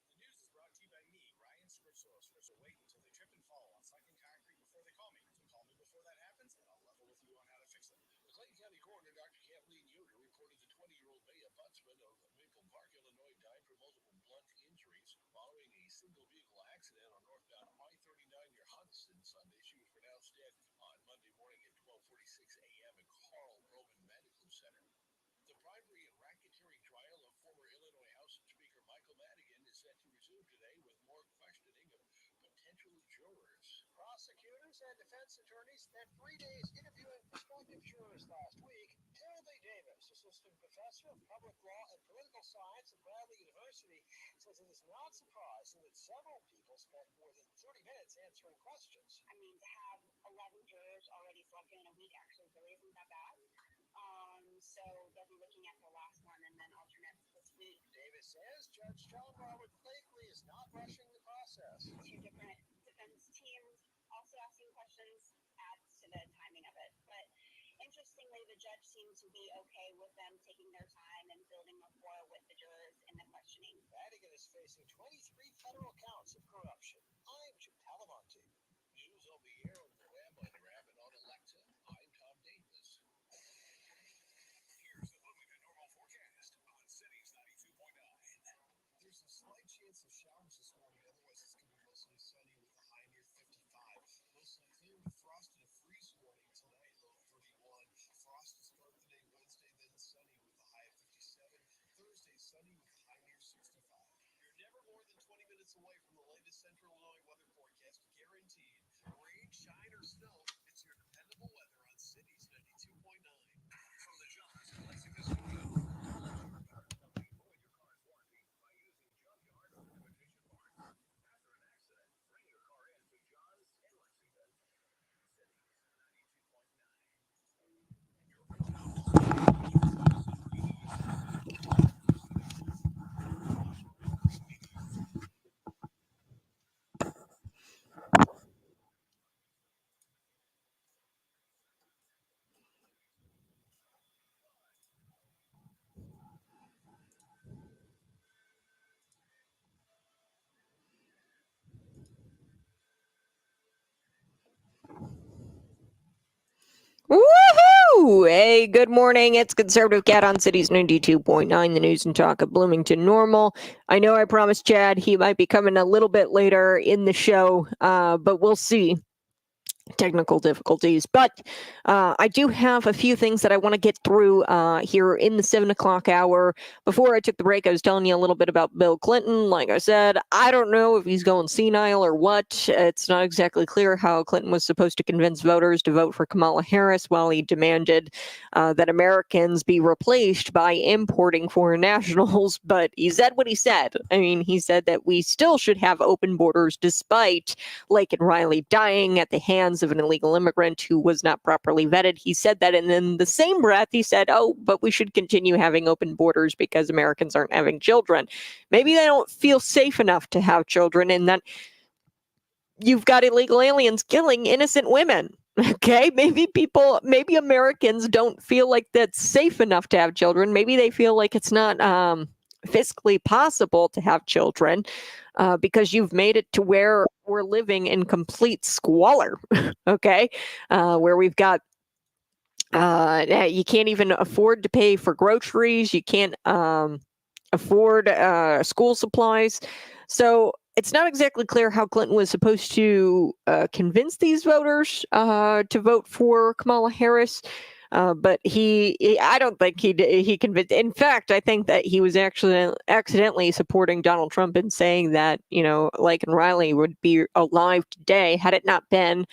The news is brought to you by me, Ryan Scripswell. So wait until they trip and fall on sucking concrete before they call me. So call me before that happens, and I'll level with you on how to fix them. McLean County Coroner Dr. Kathleen Yoder reported the 20-year-old Maya Butzman of Maple Park, Illinois, died from multiple blunt injuries following a single vehicle accident on northbound I-39 near Hudson Sunday. She was pronounced dead a.m. at Carl Roman Medical Center. The bribery and racketeering trial of former Illinois House Speaker Michael Madigan is set to resume today with more questioning of potential jurors. Prosecutors and defense attorneys spent 3 days interviewing prospective jurors last week. Timothy Davis, assistant professor of public law and political science at Bradley University, says it is not surprising that several people spent more than 30 minutes answering questions. I mean, to have 11 jurors already selected in a week actually really isn't that bad. So they'll be looking at the last one and then alternates this week. Davis says Judge John Robert Blakely is not rushing the process. 2 different defense teams also asking questions adds to the timing of it. But interestingly, the judge seemed to be okay with them taking their time and building rapport with the jurors in the questioning. Madigan is facing 23 federal counts of corruption. I'm Jim Talamonte. News on the air on the web, on your app, and on Alexa. I'm Tom Davis. Here's the Bloomington Normal forecast on Cities 92.9. There's a slight chance of showers this morning. Otherwise, it's going to be mostly sunny with a high near 55. Mostly clear with frost and a freeze warning tonight, low 31. Frost to start the day Wednesday, then sunny with a high of 57. Thursday, sunny with a high near 65. You're never more than 20 minutes away from the latest Central Illinois weather forecast, guaranteed. Rain, shine, or snow, it's your dependable weather on Cities 92.9. From the Johns in Lexington studio. Avoid your car's warranty by using junkyard or imitation parts. After an accident, bring your car in to John's in Lexington. Cities 92.9. Woohoo! Hey, good morning. It's Conservative Cat on Cities 92.9, the news and talk of Bloomington Normal. I know I promised Chad he might be coming a little bit later in the show, but we'll see. Technical difficulties, but I do have a few things that I want to get through here in the 7 o'clock hour. Before I took the break, I was telling you a little bit about Bill Clinton. Like I said, I don't know if he's going senile or what. It's not exactly clear how Clinton was supposed to convince voters to vote for Kamala Harris while he demanded that Americans be replaced by importing foreign nationals, but he said what he said. I mean, he said that we still should have open borders despite Laken Riley dying at the hands of an illegal immigrant who was not properly vetted. He said that, and in the same breath, he said, oh, but we should continue having open borders because Americans aren't having children. Maybe they don't feel safe enough to have children, and that you've got illegal aliens killing innocent women. Okay, maybe Americans don't feel like that's safe enough to have children. Maybe they feel like it's not fiscally possible to have children because you've made it to where we're living in complete squalor. Okay, where we've got you can't even afford to pay for groceries. You can't afford school supplies. So it's not exactly clear how Clinton was supposed to convince these voters to vote for Kamala Harris. But I don't think he convinced. In fact, I think that he was actually accidentally supporting Donald Trump in saying that, Laken Riley would be alive today had it not been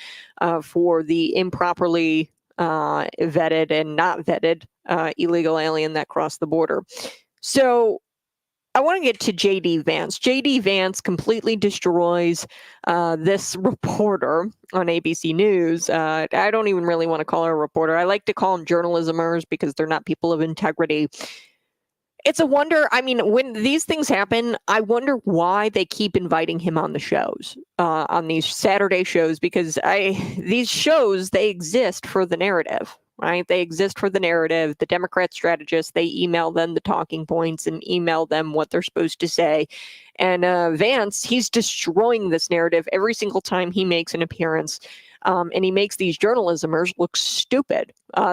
for the improperly vetted and not vetted illegal alien that crossed the border. So I want to get to J.D. Vance. J.D. Vance completely destroys this reporter on ABC News. I don't even really want to call her a reporter. I like to call them journalismers because they're not people of integrity. It's a wonder. I mean, when these things happen, I wonder why they keep inviting him on the shows, on these Saturday shows, because these shows, they exist for the narrative. Right? They exist for the narrative. The Democrat strategists, they email them the talking points and email them what they're supposed to say. And Vance, he's destroying this narrative every single time he makes an appearance. And he makes these journalismers look stupid.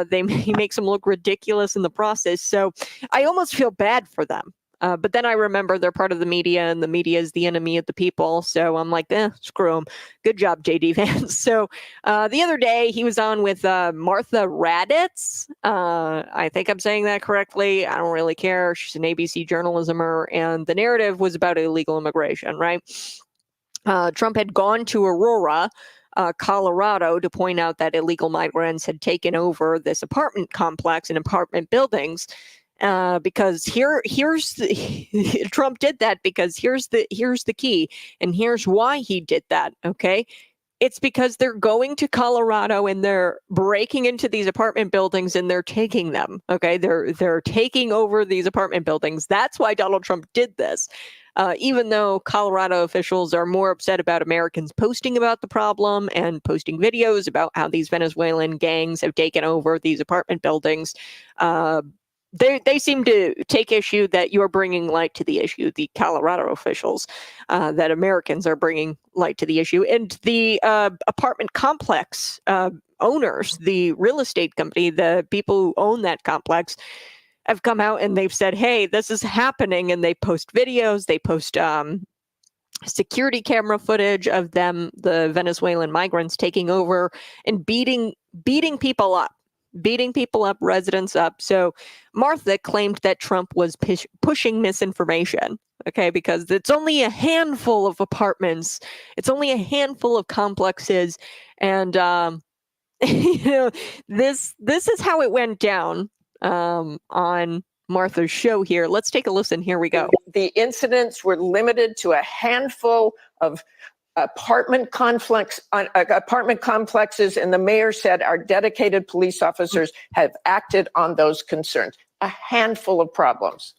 He makes them look ridiculous in the process. So I almost feel bad for them. But then I remember they're part of the media, and the media is the enemy of the people. So I'm like, screw them. Good job, JD Vance. So the other day he was on with Martha Raddatz. I think I'm saying that correctly. I don't really care. She's an ABC journalismer, and the narrative was about illegal immigration, right? Trump had gone to Aurora, Colorado, to point out that illegal migrants had taken over this apartment complex and apartment buildings. Because here's the, Trump did that because here's the key, and here's why he did that. Okay, it's because they're going to Colorado and they're breaking into these apartment buildings and they're taking them. Okay, they're taking over these apartment buildings. That's why Donald Trump did this. Even though Colorado officials are more upset about Americans posting about the problem and posting videos about how these Venezuelan gangs have taken over these apartment buildings, they seem to take issue that you're bringing light to the issue, the Colorado officials, that Americans are bringing light to the issue. And the apartment complex owners, the real estate company, the people who own that complex, have come out and they've said, hey, this is happening. And they post videos, they post security camera footage of them, the Venezuelan migrants, taking over and beating people up. Residents up. So Martha claimed that Trump was pushing misinformation, okay, because it's only a handful of apartments. It's only a handful of complexes. And, this is how it went down on Martha's show here. Let's take a listen. Here we go. The incidents were limited to a handful of apartment complexes, and the mayor said our dedicated police officers have acted on those concerns. A handful of problems.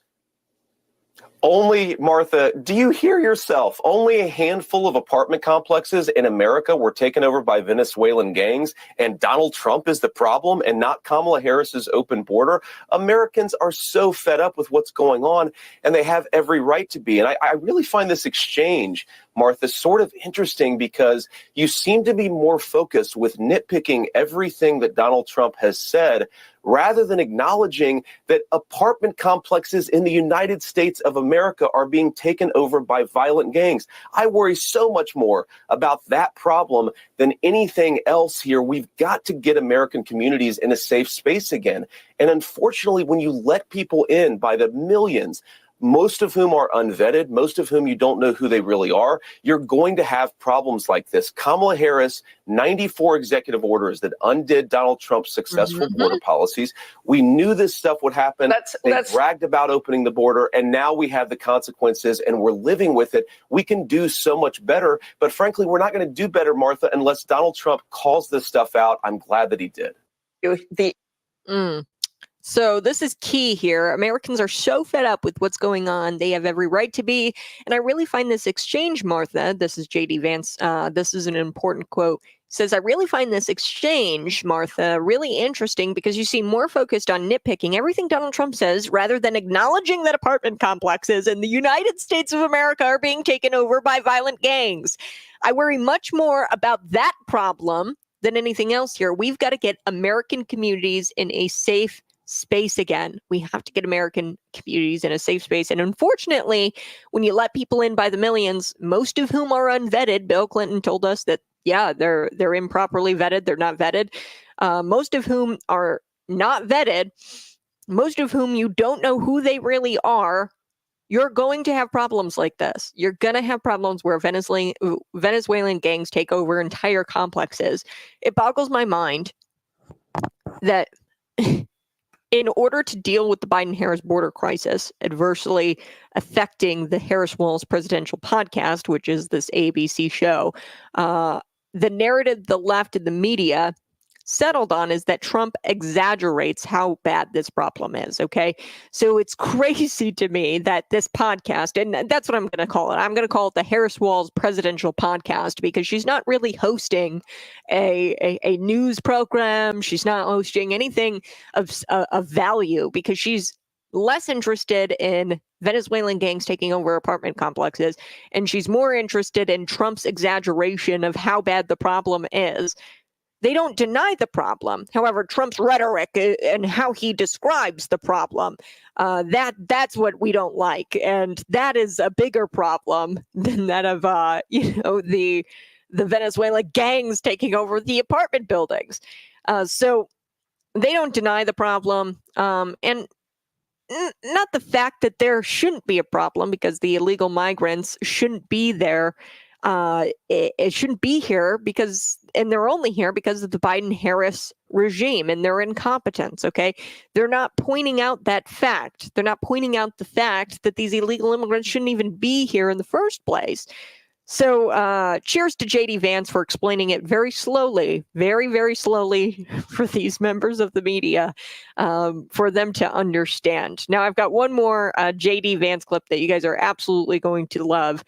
Only, Martha, do you hear yourself? Only a handful of apartment complexes in America were taken over by Venezuelan gangs, and Donald Trump is the problem and not Kamala Harris's open border. Americans are so fed up with what's going on, and they have every right to be. And I really find this exchange, Martha, sort of interesting because you seem to be more focused with nitpicking everything that Donald Trump has said rather than acknowledging that apartment complexes in the United States of America are being taken over by violent gangs. I worry so much more about that problem than anything else here. We've got to get American communities in a safe space again. And unfortunately, when you let people in by the millions, most of whom are unvetted, most of whom you don't know who they really are, you're going to have problems like this. Kamala Harris, 94 executive orders that undid Donald Trump's successful border policies. We knew this stuff would happen. They bragged about opening the border, and now we have the consequences, and we're living with it. We can do so much better, but frankly, we're not going to do better, Martha, unless Donald Trump calls this stuff out. I'm glad that he did. So this is key here. Americans are so fed up with what's going on. They have every right to be. And I really find this exchange, Martha, this is JD Vance. This is an important quote. Says, I really find this exchange, Martha, really interesting because you seem more focused on nitpicking everything Donald Trump says rather than acknowledging that apartment complexes in the United States of America are being taken over by violent gangs. I worry much more about that problem than anything else here. We've got to get American communities in a safe space again. We have to get American communities in a safe space. And unfortunately, when you let people in by the millions, most of whom are unvetted, Bill Clinton told us that, yeah, they're improperly vetted. They're not vetted. Most of whom are not vetted, most of whom you don't know who they really are, you're going to have problems like this. You're going to have problems where Venezuelan gangs take over entire complexes. It boggles my mind that in order to deal with the Biden-Harris border crisis adversely affecting the Harris Walls presidential podcast, which is this ABC show, the narrative the left and the media settled on is that Trump exaggerates how bad this problem is, okay? So it's crazy to me that this podcast, and that's what I'm going to call it. I'm going to call it the Harris Walls presidential podcast because she's not really hosting a news program. She's not hosting anything of value because she's less interested in Venezuelan gangs taking over apartment complexes, and she's more interested in Trump's exaggeration of how bad the problem is. They don't deny the problem. However, Trump's rhetoric and how he describes the problem, that's what we don't like, and that is a bigger problem than that of the Venezuela gangs taking over the apartment buildings. So they don't deny the problem, and not the fact that there shouldn't be a problem, because the illegal migrants shouldn't be there. It shouldn't be here and they're only here because of the Biden-Harris regime and their incompetence. Okay, they're not pointing out that fact. They're not pointing out the fact that these illegal immigrants shouldn't even be here in the first place. So cheers to JD Vance for explaining it very slowly, very, very slowly for these members of the media, for them to understand. Now, I've got one more JD Vance clip that you guys are absolutely going to love.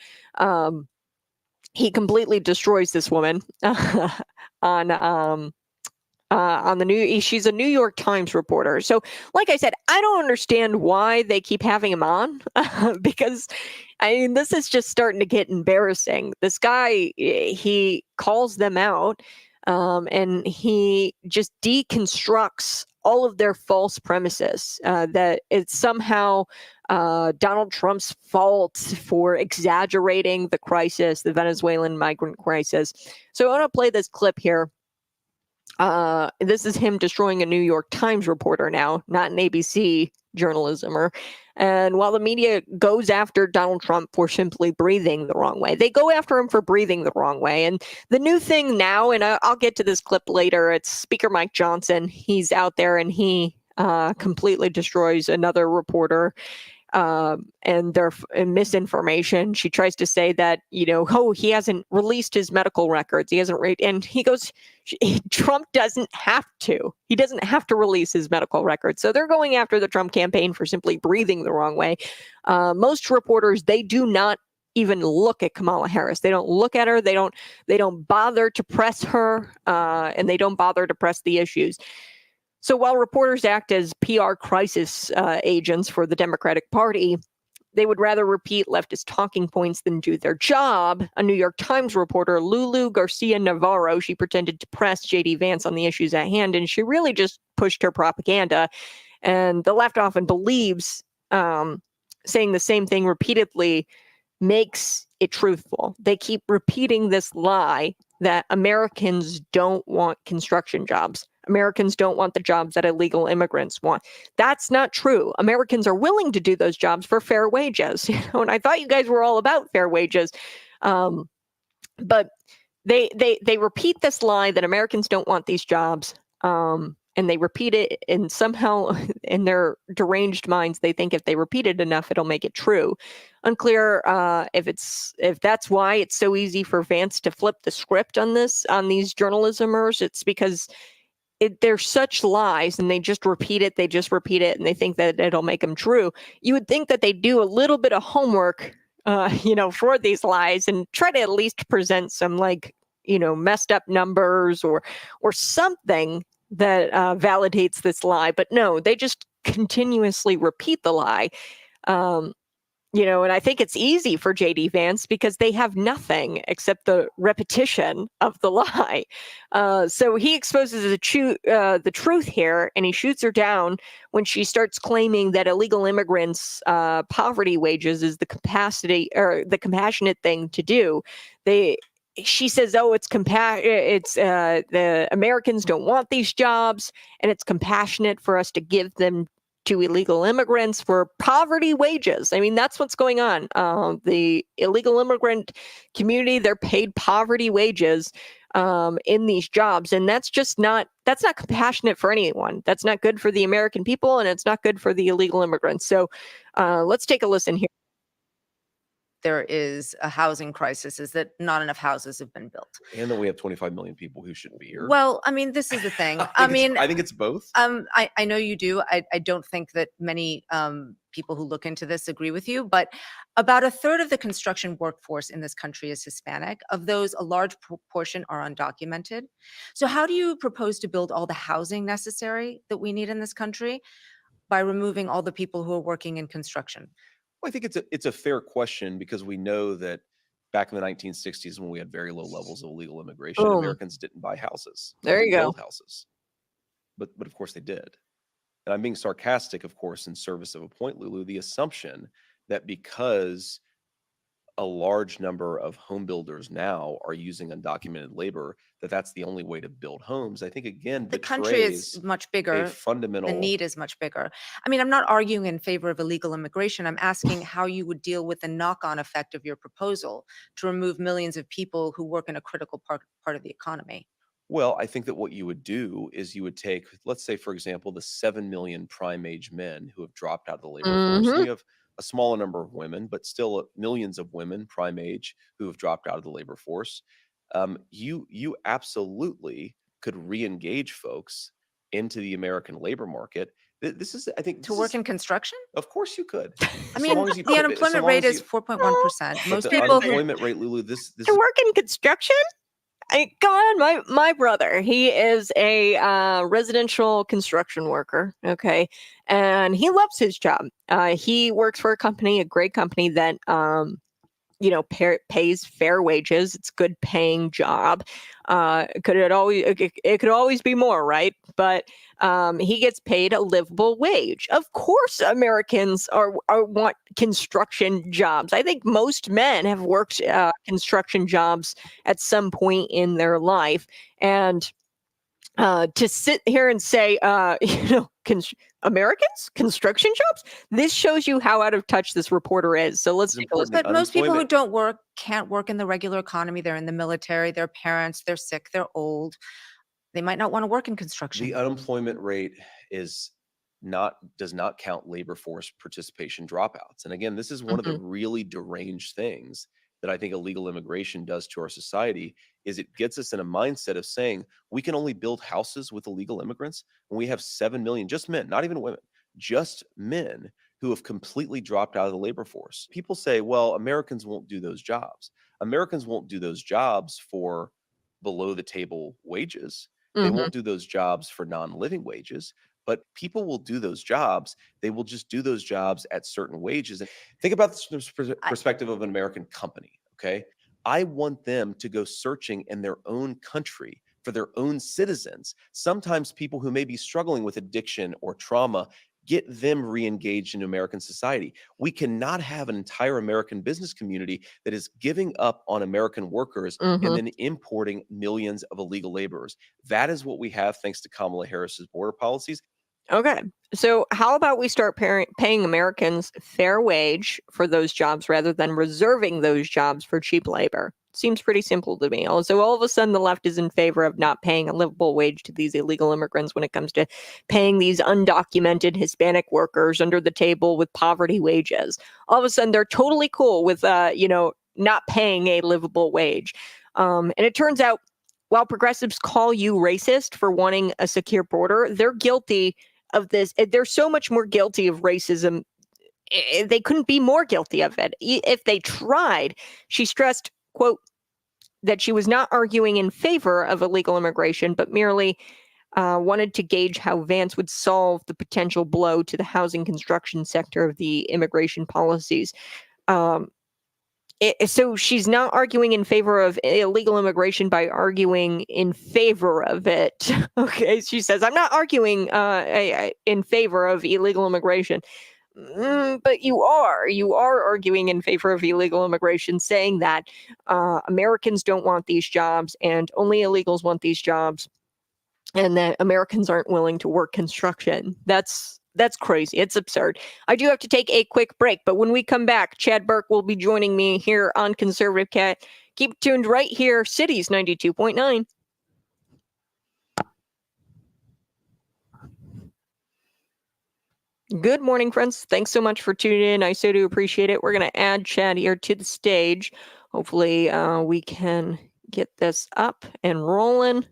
He completely destroys this woman on the she's a New York Times reporter. So, like I said, I don't understand why they keep having him on, because I mean, this is just starting to get embarrassing. This guy, he calls them out, and he just deconstructs all of their false premises, that it's somehow Donald Trump's fault for exaggerating the crisis, the Venezuelan migrant crisis. So I want to play this clip here. This is him destroying a New York Times reporter now, not an ABC journalismer. And while the media goes after Donald Trump for simply breathing the wrong way, they go after him for breathing the wrong way. And the new thing now, and I'll get to this clip later, it's Speaker Mike Johnson. He's out there and he completely destroys another reporter. And their misinformation. She tries to say that, he hasn't released his medical records. He hasn't and he goes, Trump doesn't have to. He doesn't have to release his medical records. So they're going after the Trump campaign for simply breathing the wrong way. Most reporters, they do not even look at Kamala Harris. They don't look at her. They don't bother to press her, and they don't bother to press the issues. So while reporters act as PR crisis agents for the Democratic Party, they would rather repeat leftist talking points than do their job. A New York Times reporter, Lulu Garcia Navarro, she pretended to press JD Vance on the issues at hand, and she really just pushed her propaganda. And the left often believes saying the same thing repeatedly makes it truthful. They keep repeating this lie that Americans don't want construction jobs. Americans don't want the jobs that illegal immigrants want. That's not true. Americans are willing to do those jobs for fair wages. And I thought you guys were all about fair wages. But they repeat this lie that Americans don't want these jobs. And they repeat it, and somehow in their deranged minds, they think if they repeat it enough, it'll make it true. Unclear if that's why it's so easy for Vance to flip the script on these journalismers. It's because they're such lies, and they just repeat it, and they think that it'll make them true. You would think that they do a little bit of homework, for these lies, and try to at least present some messed up numbers or something that validates this lie. But no, they just continuously repeat the lie. And I think it's easy for JD Vance because they have nothing except the repetition of the lie. So he exposes the truth here, and he shoots her down when she starts claiming that illegal immigrants' poverty wages is the compassionate thing to do. She says, "Oh, it's the Americans don't want these jobs, and it's compassionate for us to give them to illegal immigrants for poverty wages." I mean, that's what's going on. The illegal immigrant community, they're paid poverty wages in these jobs, and that's not compassionate for anyone. That's not good for the American people, and it's not good for the illegal immigrants. So let's take a listen here. There is a housing crisis, is that not enough houses have been built. And that we have 25 million people who shouldn't be here. Well, I mean, this is the thing. I think it's both. I know you do. I don't think that many people who look into this agree with you, but about a third of the construction workforce in this country is Hispanic. Of those, a large proportion are undocumented. So how do you propose to build all the housing necessary that we need in this country by removing all the people who are working in construction? Well, I think it's a fair question, because we know that back in the 1960s when we had very low levels of illegal immigration, Boom. Americans didn't buy houses. There They you didn't go. build houses. But of course they did. And I'm being sarcastic, of course, in service of a point, Lulu, the assumption that because a large number of home builders now are using undocumented labor, that's the only way to build homes. I think, again, The country is betrays much a bigger. fundamental The need is much bigger. I mean, I'm not arguing in favor of illegal immigration. I'm asking how you would deal with the knock-on effect of your proposal to remove millions of people who work in a critical part of the economy. Well, I think that what you would do is you would take, let's say, for example, the 7 million prime age men who have dropped out of the labor force. And you have a smaller number of women, but still millions of women prime age who have dropped out of the labor force. You absolutely could re-engage folks into the American labor market. This is, I think, To work in construction? Of course you could. I mean, the unemployment rate is 4.1%. But Most the people who unemployment rate, Lulu, this To work in construction? Go on, my brother, he is a residential construction worker, okay, and he loves his job. He works for a great company that pays fair wages. It's a good paying job. It could always be more, right? But he gets paid a livable wage. Of course, Americans want construction jobs. I think most men have worked construction jobs at some point in their life, and to sit here and say, Americans, construction jobs, this shows you how out of touch this reporter is. So let's take a listen. But most people who don't work can't work in the regular economy. They're in the military, they're parents, they're sick, they're old. They might not want to work in construction. The unemployment rate does not count labor force participation dropouts. And again, this is one of the really deranged things that I think illegal immigration does to our society, is it gets us in a mindset of saying we can only build houses with illegal immigrants when we have 7 million, just men, not even women, just men who have completely dropped out of the labor force. People say, well, Americans won't do those jobs. Americans won't do those jobs for below the table wages. They won't do those jobs for non-living wages, but people will do those jobs. They will just do those jobs at certain wages. And think about this from the perspective of an American company, okay? I want them to go searching in their own country for their own citizens. Sometimes people who may be struggling with addiction or trauma, get them re-engaged in American society. We cannot have an entire American business community that is giving up on American workers and then importing millions of illegal laborers. That is what we have thanks to Kamala Harris's border policies. Okay. So how about we start paying Americans fair wage for those jobs rather than reserving those jobs for cheap labor? Seems pretty simple to me. Also, all of a sudden, the left is in favor of not paying a livable wage to these illegal immigrants when it comes to paying these undocumented Hispanic workers under the table with poverty wages. All of a sudden, they're totally cool with, not paying a livable wage. And it turns out, while progressives call you racist for wanting a secure border, they're guilty of this. They're so much more guilty of racism. They couldn't be more guilty of it if they tried. She stressed, quote, that she was not arguing in favor of illegal immigration, but merely wanted to gauge how Vance would solve the potential blow to the housing construction sector of the immigration policies. So she's not arguing in favor of illegal immigration by arguing in favor of it. Okay, she says, I'm not arguing in favor of illegal immigration. But you are arguing in favor of illegal immigration, saying that Americans don't want these jobs and only illegals want these jobs, and that Americans aren't willing to work construction. That's crazy. It's absurd. I do have to take a quick break, but when we come back, Chad Burke will be joining me here on Conservative Cat. Keep tuned right here, Cities 92.9. Good morning, friends. Thanks so much for tuning in. I so do appreciate it. We're going to add Chad here to the stage. Hopefully, we can get this up and rolling.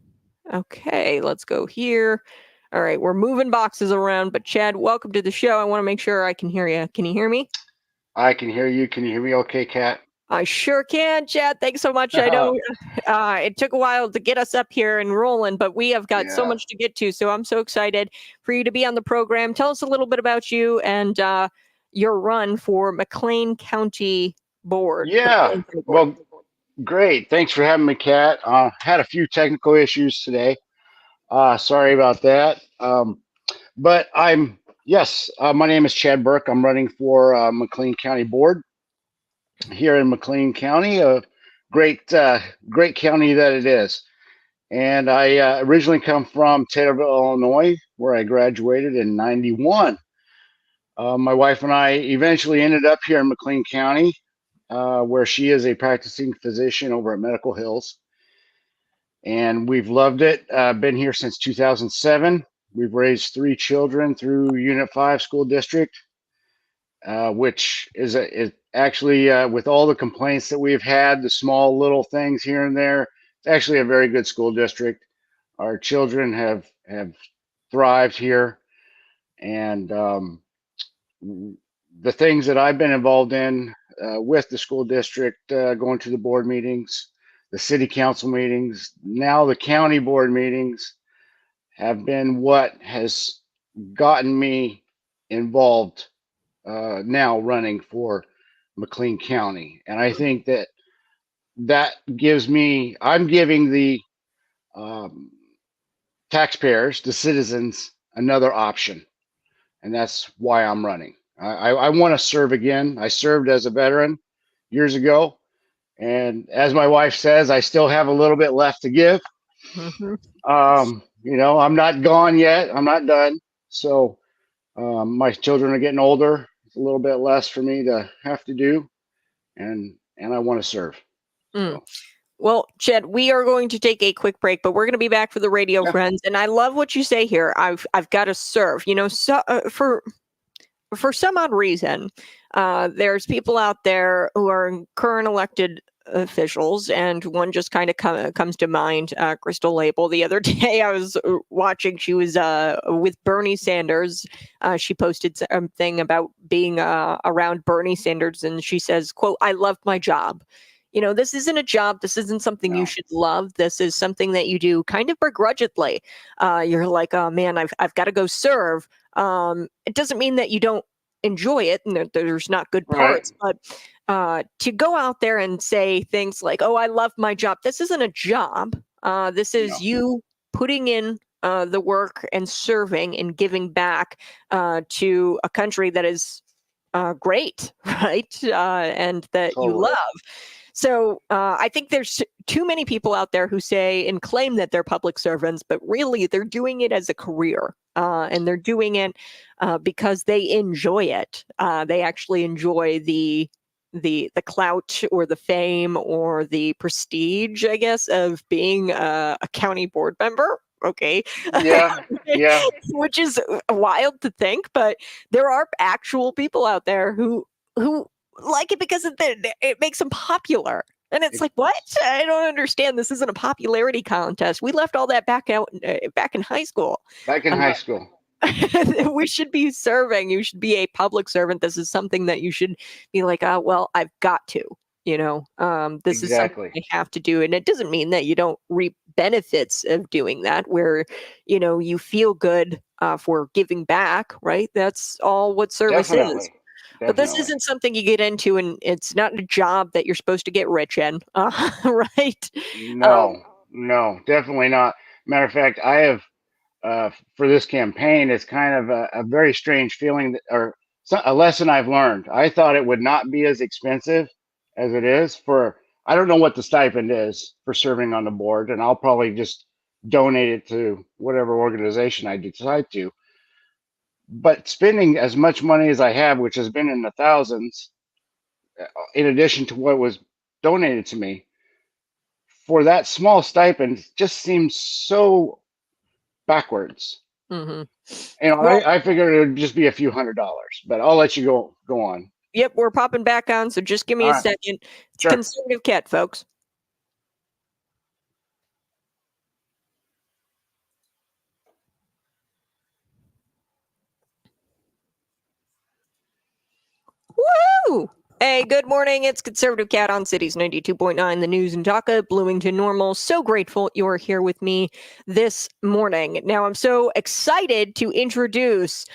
Okay, let's go here. All right, we're moving boxes around, but Chad, welcome to the show. I want to make sure I can hear you. Can you hear me? I can hear you. Can you hear me okay, Kat? I sure can, Chad. Thanks so much. I know it took a while to get us up here and rolling, but we have got so much to get to. So I'm so excited for you to be on the program. Tell us a little bit about you and your run for McLean County Board. Yeah. Well, Great. Thanks for having me, Kat. Had a few technical issues today. Sorry about that. But yes, my name is Chad Burke. I'm running for McLean County Board here in McLean County, a great county that it is. And I originally come from Taylorville, Illinois, where I graduated in '91. My wife and I eventually ended up here in McLean County, where she is a practicing physician over at Medical Hills. And we've loved it. Been here since 2007. We've raised 3 children through Unit 5 School District, which is actually, with all the complaints that we've had, the small little things here and there, it's actually a very good school district. Our children have thrived here, and the things that I've been involved in with the school district, going to the board meetings, the city council meetings, now the county board meetings, have been what has gotten me involved now running for McLean County. And I think that gives me, I'm giving the taxpayers, the citizens, another option. And that's why I'm running. I want to serve again. I served as a veteran years ago. And as my wife says, I still have a little bit left to give. I'm not gone yet. I'm not done. So my children are getting older. It's a little bit less for me to have to do. And I want to serve. Mm. Well, Chet, we are going to take a quick break, but we're going to be back for the radio friends. And I love what you say here. I've got to serve. So for some odd reason, there's people out there who are current elected officials, and one just kind of comes to mind, Crystal Label. The other day I was watching, she was with Bernie Sanders. She posted something about being around Bernie Sanders, and she says, quote, "I love my job." This isn't a job. This isn't something you should love. This is something that you do kind of begrudgingly. You're like, oh man, I've got to go serve. It doesn't mean that you don't enjoy it and that there's not good parts, but to go out there and say things like, oh, I love my job. This isn't a job. This is you putting in the work and serving and giving back to a country that is great, right? And that you love. So I think there's too many people out there who say and claim that they're public servants, but really they're doing it as a career, and they're doing it because they enjoy it. They actually enjoy the clout or the fame or the prestige, I guess, of being a county board member. Okay. Yeah. Which is wild to think, but there are actual people out there who like it because it makes them popular. And it's like, what? I don't understand. This isn't a popularity contest. We left all that back in high school. Back in high school. We should be serving. You should be a public servant. This is something that you should be like, oh, well, I've got to, this is something I have to do. And it doesn't mean that you don't reap benefits of doing that, where, you feel good for giving back, right? That's all what service is. But this isn't something you get into, and it's not a job that you're supposed to get rich in, right? No, definitely not. Matter of fact, I have, for this campaign, it's kind of a very strange feeling, or a lesson I've learned. I thought it would not be as expensive as it is I don't know what the stipend is for serving on the board, and I'll probably just donate it to whatever organization I decide to. But spending as much money as I have, which has been in the thousands, in addition to what was donated to me, for that small stipend just seems so backwards. Mm-hmm. I figured it would just be a few $100s, but I'll let you go on. Yep, we're popping back on, so just give me a second. It's Conservative Cat, folks. Woo! Hey, good morning. It's Conservative Cat on Cities 92.9, the news and talk of Bloomington Normal. So grateful you're here with me this morning. Now, I'm so excited to introduce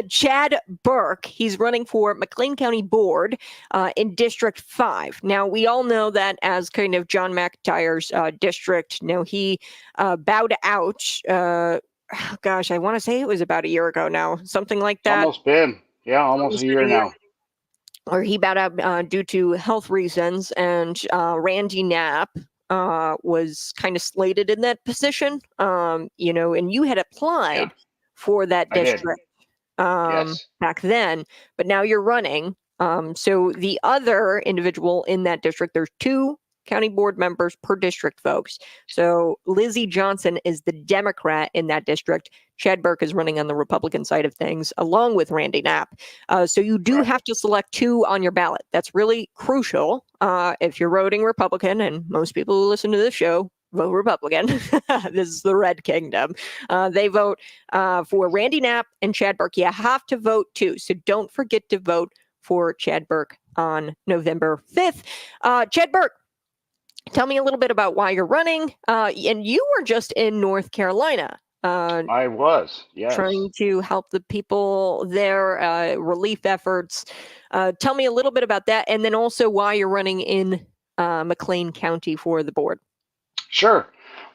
Chad Burke. He's running for McLean County Board in District 5. Now, we all know that as kind of John McIntyre's district. Now, he bowed out. Gosh, I want to say it was about a year ago now, something like that. Almost been. Yeah, almost a year now. Or he bowed out due to health reasons, and Randy Knapp was kind of slated in that position, and you had applied for that district back then, but now you're running. So the other individual in that district, there's 2 county board members per district, folks. So Lizzie Johnson is the Democrat in that district. Chad Burke is running on the Republican side of things, along with Randy Knapp. So you do have to select 2 on your ballot. That's really crucial if you're voting Republican, and most people who listen to this show vote Republican. This is the Red Kingdom. They vote for Randy Knapp and Chad Burke. You have to vote 2, so don't forget to vote for Chad Burke on November 5th. Chad Burke, tell me a little bit about why you're running. And you were just in North Carolina. I was, yes. Trying to help the people there, relief efforts. Tell me a little bit about that, and then also why you're running in McLean County for the board. Sure.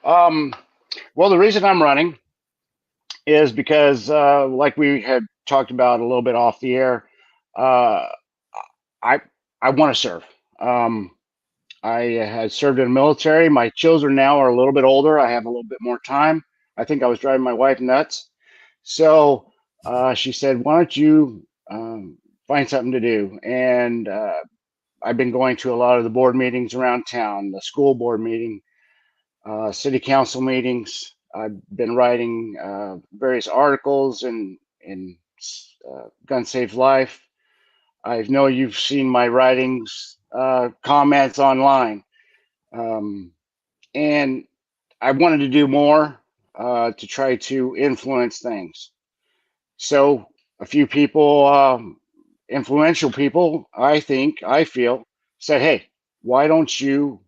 Well, the reason I'm running is because, like we had talked about a little bit off the air, I want to serve. I had served in the military. My children now are a little bit older. I have a little bit more time. I think I was driving my wife nuts. So she said, why don't you find something to do? And I've been going to a lot of the board meetings around town, the school board meeting, city council meetings. I've been writing various articles in Gun Save Life. I know you've seen my writings, comments online. And I wanted to do more to try to influence things. So a few people, influential people, I feel, said, hey, why don't you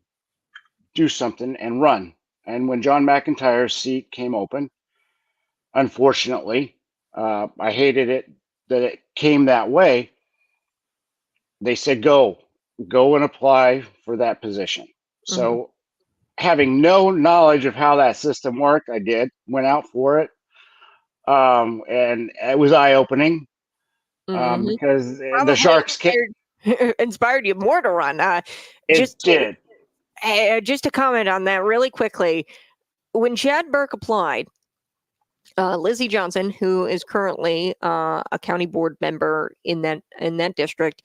do something and run? And when John McIntyre's seat came open, unfortunately, I hated it that it came that way. They said, go and apply for that position. So having no knowledge of how that system worked, I went out for it. And it was eye-opening because the Sharks inspired you more to run. Just to comment on that really quickly, when Chad Burke applied, Lizzie Johnson, who is currently a county board member in that district,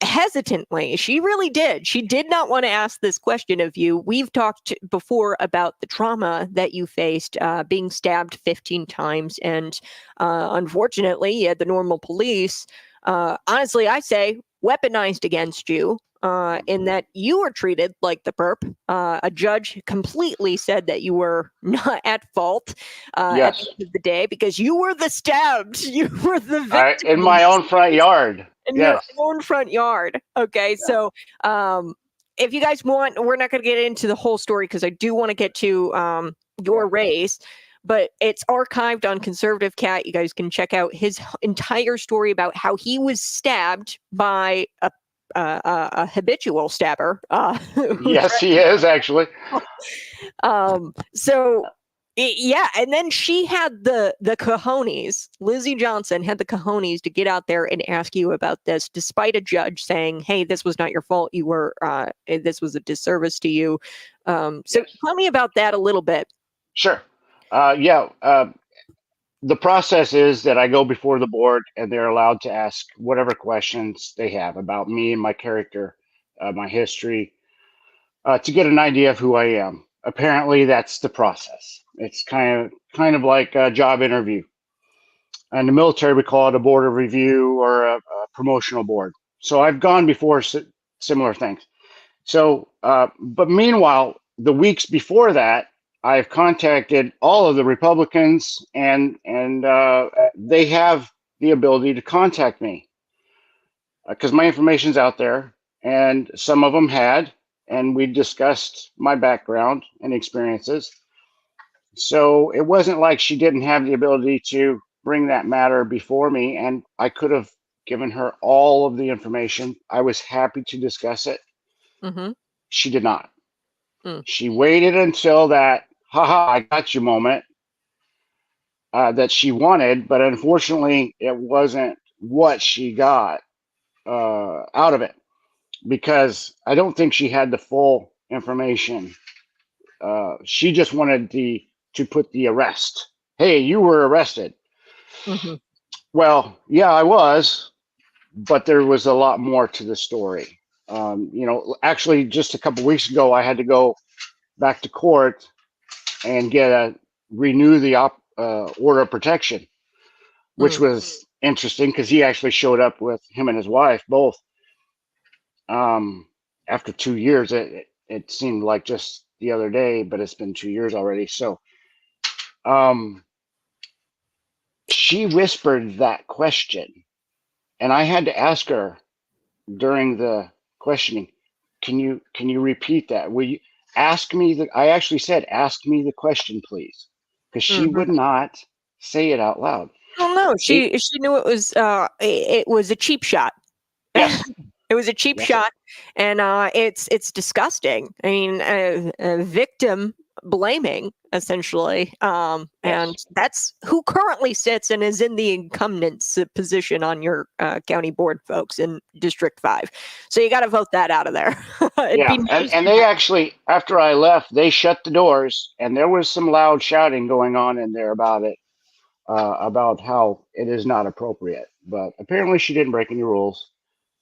hesitantly, she really did. She did not want to ask this question of you. We've talked before about the trauma that you faced, being stabbed 15 times, and unfortunately, you had the normal police. Honestly, I say weaponized against you. In that you were treated like the perp. A judge completely said that you were not at fault at the end of the day because you were the stabbed. You were the victim. In my own front yard. In your own front yard. Okay, so if you guys want, we're not going to get into the whole story because I do want to get to your race. But it's archived on Conservative Cat. You guys can check out his entire story about how he was stabbed by a habitual stabber. Yes, he is actually. And then she had the cojones. Lizzie Johnson had the cojones to get out there and ask you about this, despite a judge saying, "Hey, this was not your fault. You were this was a disservice to you." Tell me about that a little bit. Sure. The process is that I go before the board and they're allowed to ask whatever questions they have about me and my character, my history, to get an idea of who I am. Apparently, that's the process. It's kind of like a job interview. In the military, we call it a board of review or a promotional board. So I've gone before similar things. So, but meanwhile, the weeks before that, I've contacted all of the Republicans, and they have the ability to contact me. because my information's out there, and some of them had, and we discussed my background and experiences. So it wasn't like she didn't have the ability to bring that matter before me, and I could have given her all of the information. I was happy to discuss it. Mm-hmm. She did not. Mm. She waited until that, haha, I got you moment that she wanted, but unfortunately, it wasn't what she got out of it, because I don't think she had the full information. She just wanted to put the arrest. Hey, you were arrested. Mm-hmm. Well, yeah, I was, but there was a lot more to the story. Actually, just a couple weeks ago, I had to go back to court and renew the order of protection, which was interesting because he actually showed up with him and his wife both. After 2 years, it seemed like just the other day, but it's been 2 years already. So, she whispered that question, and I had to ask her during the questioning, can you repeat that? Will you ask me I actually said, ask me the question, please, because she would not say it out loud. Oh no, she knew it was a cheap shot. Yes. It was a cheap shot, and it's disgusting. I mean, victim blaming essentially, and that's who currently sits and is in the incumbent's position on your county board, folks, in District 5. So you got to vote that out of there. Yeah, and they actually, after I left, they shut the doors, and there was some loud shouting going on in there about it, about how it is not appropriate. But apparently, she didn't break any rules,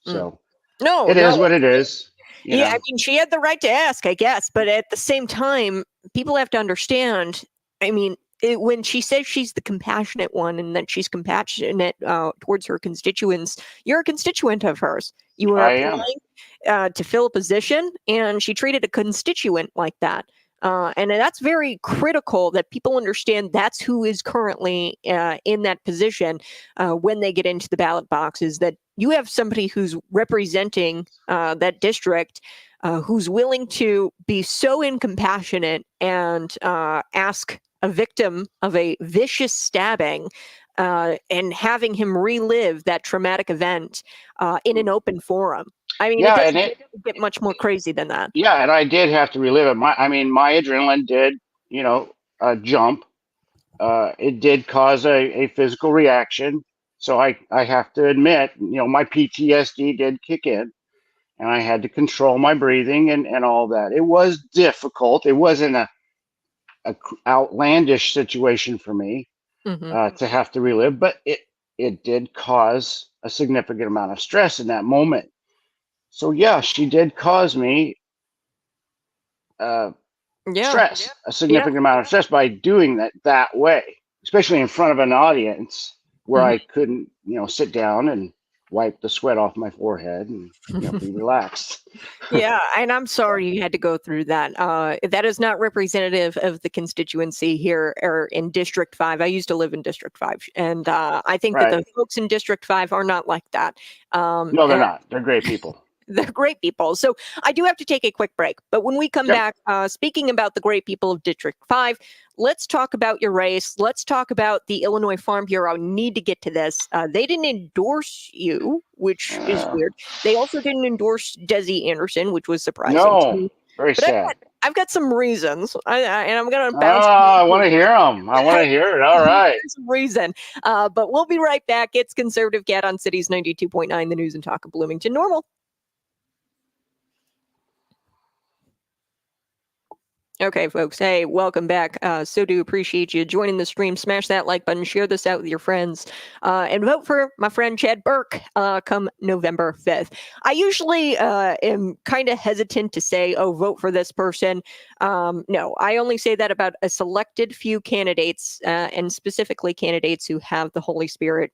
so. No, it is what it is. Yeah, I mean, she had the right to ask, I guess, but at the same time, people have to understand. I mean, when she says she's the compassionate one and that she's compassionate towards her constituents, you're a constituent of hers. You were applying to fill a position, and she treated a constituent like that. And that's very critical that people understand that's who is currently in that position when they get into the ballot boxes, that you have somebody who's representing that district, who's willing to be so incompassionate and ask a victim of a vicious stabbing and having him relive that traumatic event in an open forum. I mean, it doesn't get much more crazy than that. Yeah, and I did have to relive it. My adrenaline did, jump. It did cause a physical reaction. So I have to admit, my PTSD did kick in, and I had to control my breathing and all that. It was difficult. It wasn't a outlandish situation for me to have to relive, but it did cause a significant amount of stress in that moment. So yeah, she did cause me stress, a significant amount of stress by doing that way, especially in front of an audience where I couldn't, sit down and wipe the sweat off my forehead and be relaxed. Yeah, and I'm sorry you had to go through that. That is not representative of the constituency here or in District 5. I used to live in District 5, and I think that the folks in District 5 are not like that. No, they're not. They're great people. They're great people. So I do have to take a quick break. But when we come back, speaking about the great people of District 5, let's talk about your race. Let's talk about the Illinois Farm Bureau. Need to get to this. They didn't endorse you, which is weird. They also didn't endorse Desi Anderson, which was surprising. No, very sad. I've got some reasons, and I'm going to bounce. I want to hear them. I want to hear it. All right. There's a reason. But we'll be right back. It's Conservative Cat on Cities 92.9, the news and talk of Bloomington Normal. Okay, folks. Hey, welcome back. So do appreciate you joining the stream. Smash that like button, share this out with your friends, and vote for my friend Chad Burke come November 5th. I usually am kind of hesitant to say, oh, vote for this person. No, I only say that about a selected few candidates, and specifically candidates who have the Holy Spirit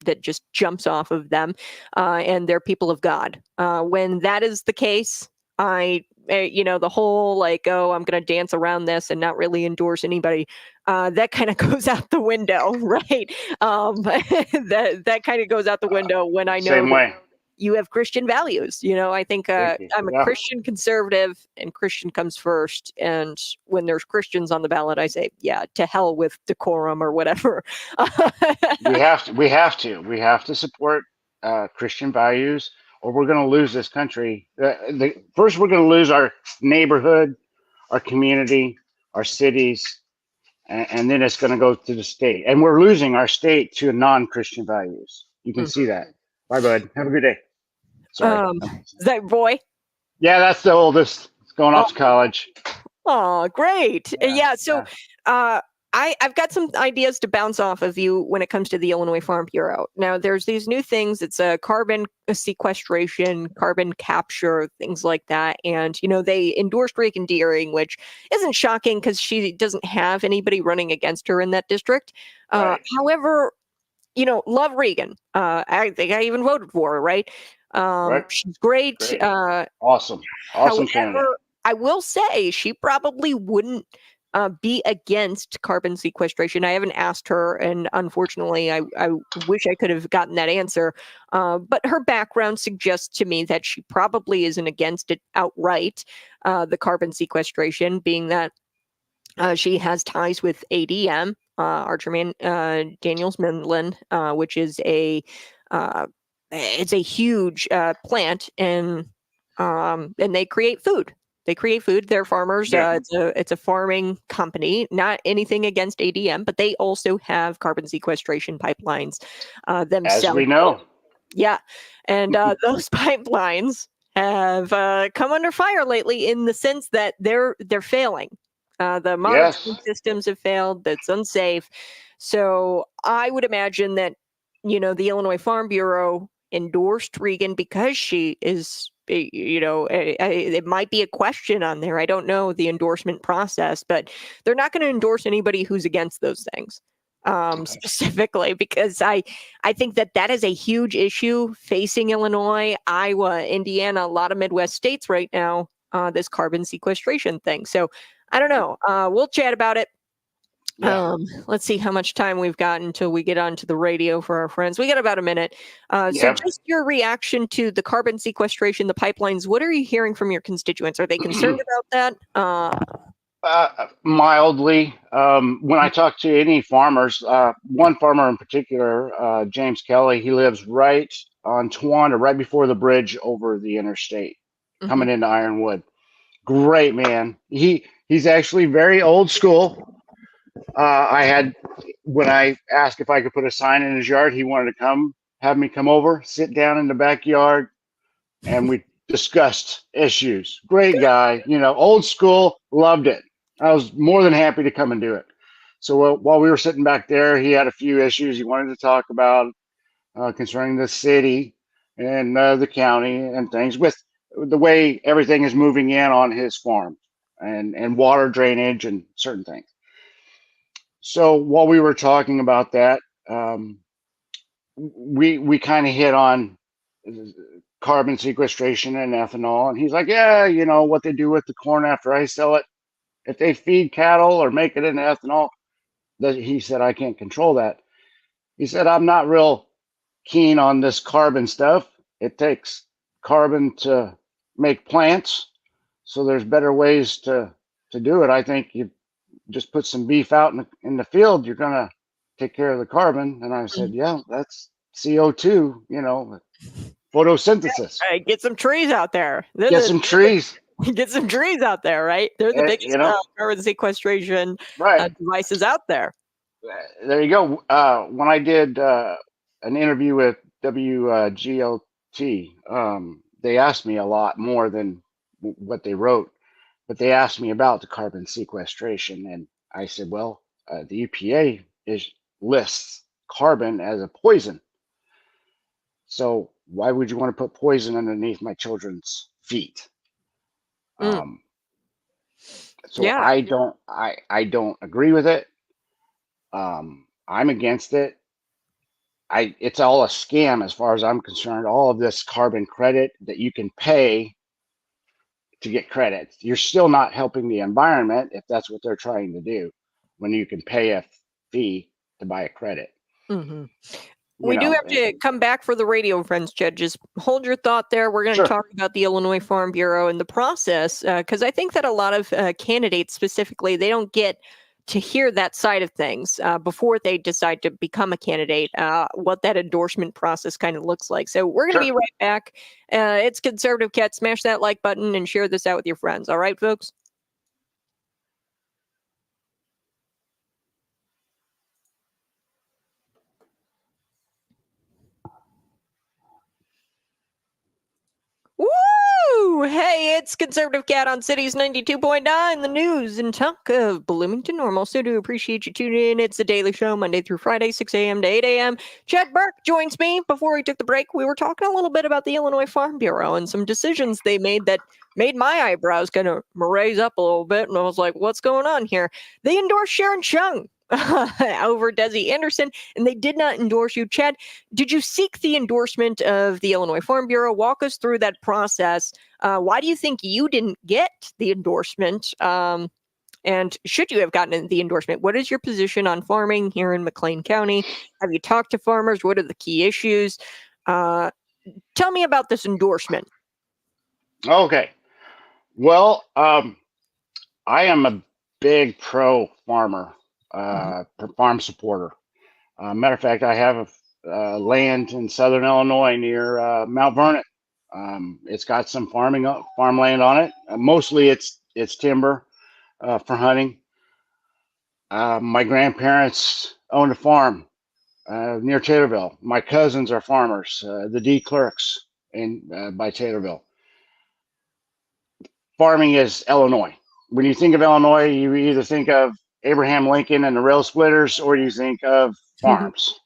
that just jumps off of them, and they're people of God. When that is the case, the whole like, oh, I'm going to dance around this and not really endorse anybody. That kind of goes out the window, right? That kind of goes out the window when I know. Same way. you have Christian values. I think Thank you. I'm a Yeah. Christian conservative, and Christian comes first. And when there's Christians on the ballot, I say, yeah, to hell with decorum or whatever. We have to support Christian values, or we're going to lose this country. First, we're going to lose our neighborhood, our community, our cities, and then it's going to go to the state. And we're losing our state to non-Christian values. You can see that. Bye, bud. Have a good day. Sorry. Is that boy? Yeah, that's the oldest. It's going off to college. Oh, great. Yeah. So yeah. I've got some ideas to bounce off of you when it comes to the Illinois Farm Bureau. Now, there's these new things. It's a carbon sequestration, carbon capture, things like that. And, they endorsed Reagan Deering, which isn't shocking because she doesn't have anybody running against her in that district. Right. However, love Reagan. I think I even voted for her, right? Right. She's great. Great. Awesome candidate. However, I will say she probably wouldn't be against carbon sequestration. I haven't asked her, and unfortunately, I wish I could have gotten that answer. But her background suggests to me that she probably isn't against it outright, the carbon sequestration, being that she has ties with ADM, Archerman Daniels Midland, which is it's a huge plant, and they create food. They're farmers. Yeah. It's a farming company. Not anything against ADM, but they also have carbon sequestration pipelines themselves. As we know. Yeah, and those pipelines have come under fire lately in the sense that they're failing. The monitoring systems have failed. That's unsafe. So I would imagine that the Illinois Farm Bureau endorsed Reagan because she is, it might be a question on there. I don't know the endorsement process, but they're not going to endorse anybody who's against those things specifically, because I think that is a huge issue facing Illinois, Iowa, Indiana, a lot of Midwest states right now, this carbon sequestration thing. So I don't know. We'll chat about it. Yeah. Let's see how much time we've got until we get onto the radio for our friends. We got about a minute. So just your reaction to the carbon sequestration, the pipelines, what are you hearing from your constituents? Are they concerned about that? Mildly. When I talk to any farmers, one farmer in particular, James Kelly, he lives right on Tawanda, right before the bridge over the interstate, coming into Ironwood. Great man. He's actually very old school. When I asked if I could put a sign in his yard, he wanted to have me come over, sit down in the backyard, and we discussed issues. Great guy, old school, loved it. I was more than happy to come and do it. So while we were sitting back there, he had a few issues he wanted to talk about concerning the city and the county and things with the way everything is moving in on his farm and water drainage and certain things. So while we were talking about that, we kind of hit on carbon sequestration and ethanol, and he's like, yeah, what they do with the corn after I sell it, if they feed cattle or make it into ethanol, he said, I can't control that. He said, I'm not real keen on this carbon stuff. It takes carbon to make plants, so there's better ways to do it. I think you just put some beef out in the field, you're going to take care of the carbon. And I said, yeah, that's CO2, photosynthesis. Right, get some trees out there. Get some trees. Get some trees out there, right? They're the biggest carbon sequestration devices out there. There you go. When I did an interview with WGLT, they asked me a lot more than what they wrote. But they asked me about the carbon sequestration, and I said, well, the EPA lists carbon as a poison. So why would you want to put poison underneath my children's feet? So I don't agree with it. I'm against it. It's all a scam as far as I'm concerned. All of this carbon credit that you can pay to get credit, you're still not helping the environment if that's what they're trying to do when you can pay a fee to buy a credit. We do have to come back for the radio friends, Chad. Just hold your thought there. We're going to Sure. talk about the Illinois Farm Bureau and the process, because I think that a lot of candidates specifically, they don't get to hear that side of things before they decide to become a candidate, what that endorsement process kind of looks like. So we're going to be right back. It's Conservative Cat. Smash that like button and share this out with your friends. All right, folks? Woo! Hey, it's Conservative Cat on Cities 92.9, the news and talk of Bloomington Normal. So do appreciate you tuning in. It's the Daily Show, Monday through Friday, 6 a.m. to 8 a.m. Chad Burke joins me. Before we took the break, we were talking a little bit about the Illinois Farm Bureau and some decisions they made that made my eyebrows kind of raise up a little bit. And I was like, what's going on here? They endorsed Sharon Chung over Desi Anderson, and they did not endorse you. Chad, did you seek the endorsement of the Illinois Farm Bureau? Walk us through that process. Why do you think you didn't get the endorsement? And should you have gotten the endorsement? What is your position on farming here in McLean County? Have you talked to farmers? What are the key issues? Tell me about this endorsement. Okay. Well, I am a big pro farmer, farm supporter. Matter of fact, I have land in southern Illinois near Mount Vernon. It's got some farmland on it. Mostly it's timber for hunting. My grandparents owned a farm near Taylorville. My cousins are farmers, the D clerks by Taylorville. Farming is Illinois. When you think of Illinois, you either think of Abraham Lincoln and the rail splitters, or you think of farms,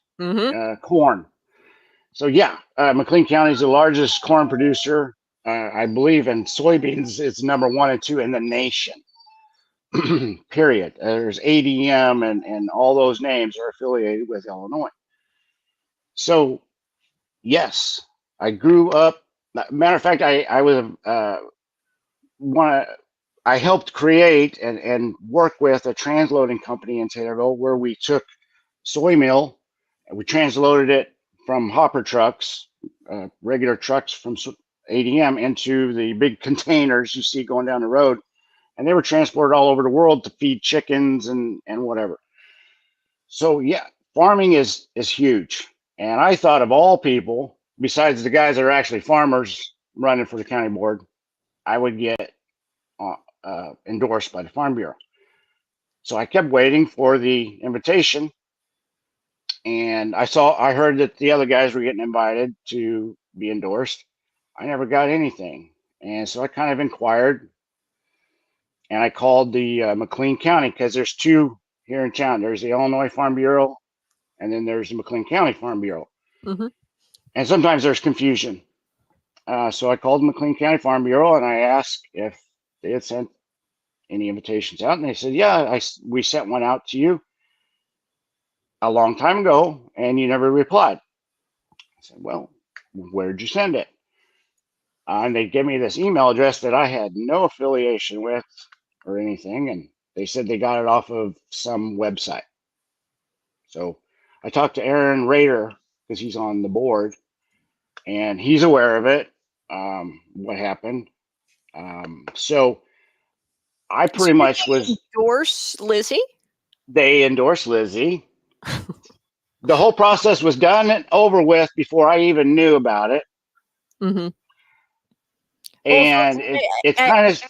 corn. So yeah, McLean County is the largest corn producer, I believe, and soybeans is number 1 and 2 in the nation. Period. There's ADM and all those names are affiliated with Illinois. So yes, I grew up. Matter of fact, I was I helped create and work with a transloading company in Taylorville where we took soy meal and we transloaded it from hopper trucks, regular trucks from ADM, into the big containers you see going down the road. And they were transported all over the world to feed chickens and whatever. So yeah, farming is huge. And I thought of all people, besides the guys that are actually farmers running for the county board, I would get endorsed by the Farm Bureau. So I kept waiting for the invitation, and I heard that the other guys were getting invited to be endorsed. I never got anything, and so I kind of inquired, and I called the McLean County, because there's 2 here in town. There's the Illinois Farm Bureau, and then there's the McLean County Farm Bureau. And sometimes there's confusion. So I called the McLean County Farm Bureau and I asked if they had sent any invitations out, and they said, yeah, we sent one out to you a long time ago and you never replied. I said, well, where did you send it? And they gave me this email address that I had no affiliation with or anything, and they said they got it off of some website. So I talked to Aaron Rader, because he's on the board, and he's aware of it, what happened. So I pretty much was endorse Lizzie. They endorsed Lizzie. The whole process was done and over with before I even knew about it. And it's kind of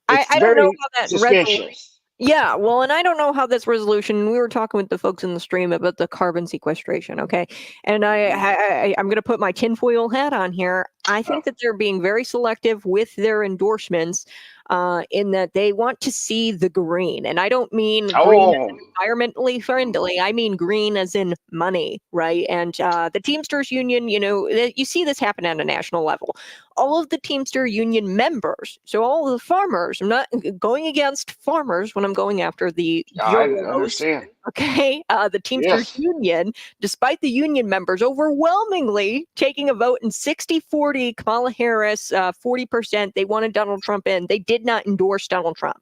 I don't know how that suspicious. Yeah, well, and I don't know how this resolution. We were talking with the folks in the stream about the carbon sequestration, okay? And I'm going to put my tinfoil hat on here. I think that they're being very selective with their endorsements, in that they want to see the green. And I don't mean green as in environmentally friendly. I mean green as in money, right? And the Teamsters Union, you see this happen at a national level. All of the Teamster Union members, so all of the farmers, I'm not going against farmers when I'm going after the I understand. Okay, the Teamsters Union, despite the union members overwhelmingly taking a vote in 60-40, Kamala Harris, 40%, they wanted Donald Trump in. They did not endorse Donald Trump.